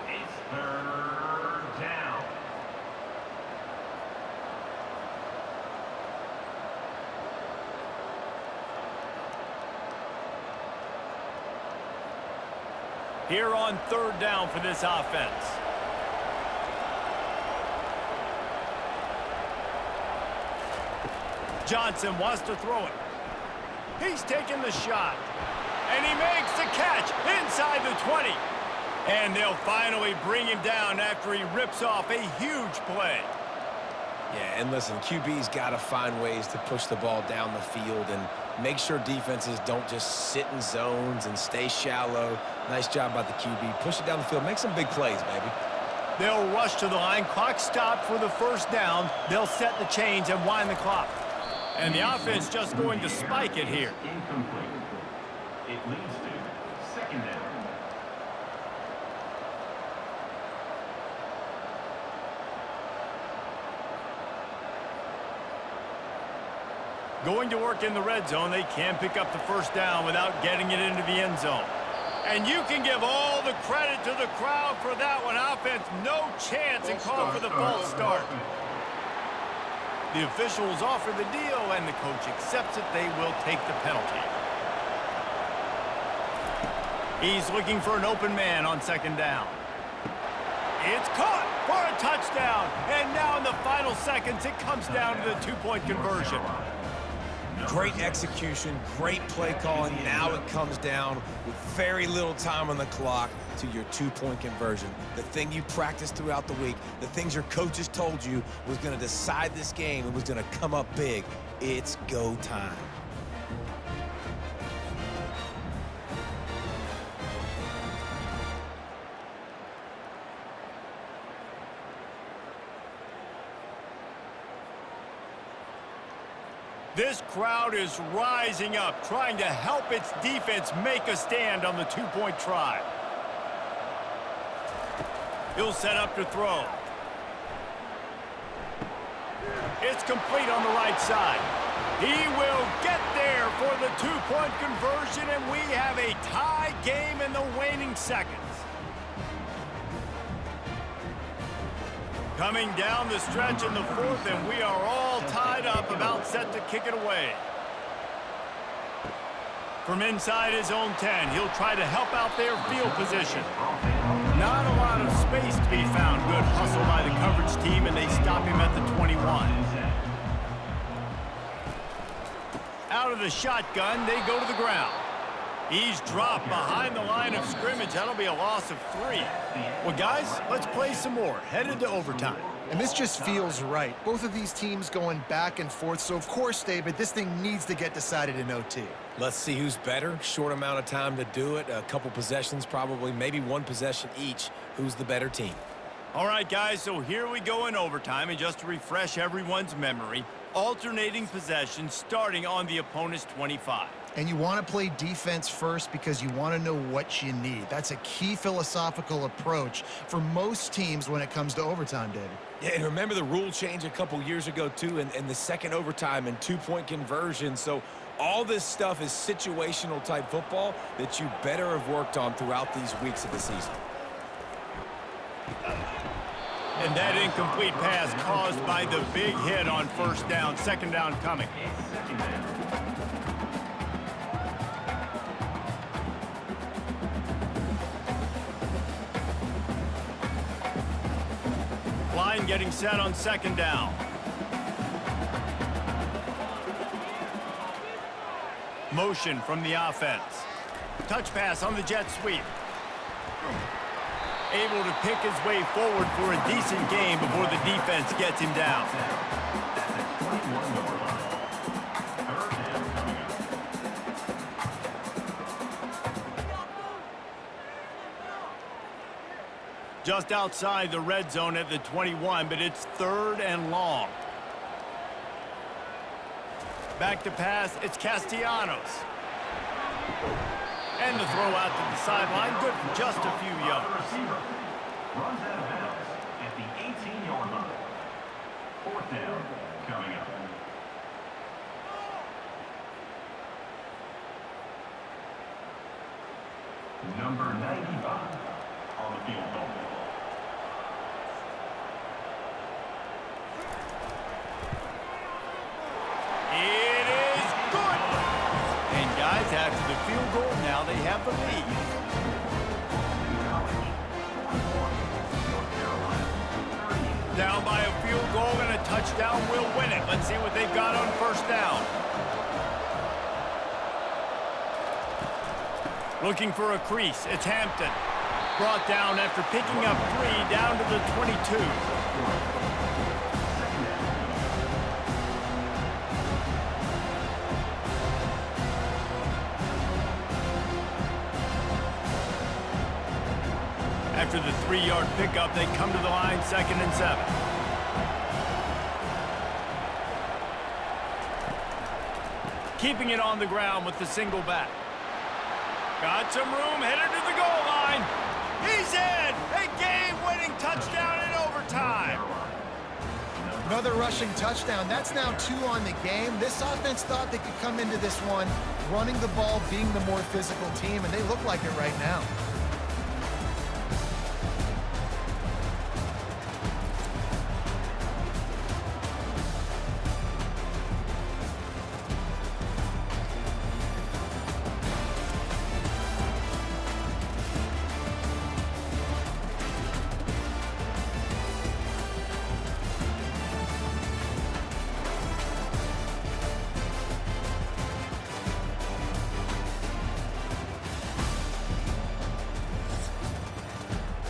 Speaker 4: Third down.
Speaker 1: Here on third down for this offense. Johnson wants to throw it. He's taking the shot. And he makes the catch inside the 20. And they'll finally bring him down after he rips off a huge play.
Speaker 2: Yeah, and listen, QB's got to find ways to push the ball down the field and make sure defenses don't just sit in zones and stay shallow. Nice job by the QB. Push it down the field. Make some big plays, baby.
Speaker 1: They'll rush to the line. Clock stopped for the first down. They'll set the chains and wind the clock. And the offense just going to spike it here.
Speaker 4: Incomplete. It leads to second down.
Speaker 1: Going to work in the red zone, they can pick up the first down without getting it into the end zone. And you can give all the credit to the crowd for that one. Offense, no chance, and call for the false start. The officials offer the deal, and the coach accepts it. They will take the penalty. He's looking for an open man on second down. It's caught for a touchdown. And now in the final seconds, it comes down to the two-point conversion.
Speaker 2: Great execution, great play calling. Now it comes down with very little time on the clock to your two-point conversion. The thing you practiced throughout the week, the things your coaches told you was going to decide this game and was going to come up big. It's go time.
Speaker 1: This crowd is rising up, trying to help its defense make a stand on the two-point try. He'll set up to throw. It's complete on the right side. He will get there for the two-point conversion, and we have a tie game in the waning seconds. Coming down the stretch in the fourth, and we are all tied up, about set to kick it away. From inside his own 10, he'll try to help out their field position. Not a lot of space to be found. Good hustle by the coverage team, and they stop him at the 21. Out of the shotgun, they go to the ground. He's dropped behind the line of scrimmage. That'll be a loss of 3. Well, guys, let's play some more. Headed to overtime.
Speaker 3: And this just feels right. Both of these teams going back and forth. So, of course, David, this thing needs to get decided in OT.
Speaker 2: Let's see who's better. Short amount of time to do it. A couple possessions probably, maybe one possession each. Who's the better team?
Speaker 1: All right, guys, so here we go in overtime. And just to refresh everyone's memory, alternating possessions starting on the opponent's 25.
Speaker 3: And you want to play defense first because you want to know what you need. That's a key philosophical approach for most teams when it comes to overtime, David.
Speaker 2: Yeah, and remember the rule change a couple years ago, too, and the second overtime and two-point conversion. So all this stuff is situational type football that you better have worked on throughout these weeks of the season.
Speaker 1: And that incomplete pass caused by the big hit on first down. Second down coming. Line getting set on second down. Motion from the offense. Touch pass on the jet sweep. Able to pick his way forward for a decent game before the defense gets him down. Just outside the red zone at the 21, but it's third and long. Back to pass, it's Castellanos. And the throw out to the sideline, good for just a few
Speaker 4: The
Speaker 1: yards.
Speaker 4: receiver runs out of bounds at the 18-yard line. Fourth down coming up. Number 95 on the field goal.
Speaker 1: It is good. And guys, after the field goal, now they have the lead. Down by a field goal and a touchdown will win it. Let's see what they've got on first down. Looking for a crease. It's Hampton. Brought down after picking up 3 down to the 22. After the 3-yard pickup, they come to the line, 2nd and 7. Keeping it on the ground with the single back. Got some room, headed to the goal line. He's in! A game-winning touchdown in overtime.
Speaker 3: Another rushing touchdown. That's now 2 on the game. This offense thought they could come into this one running the ball, being the more physical team, and they look like it right now.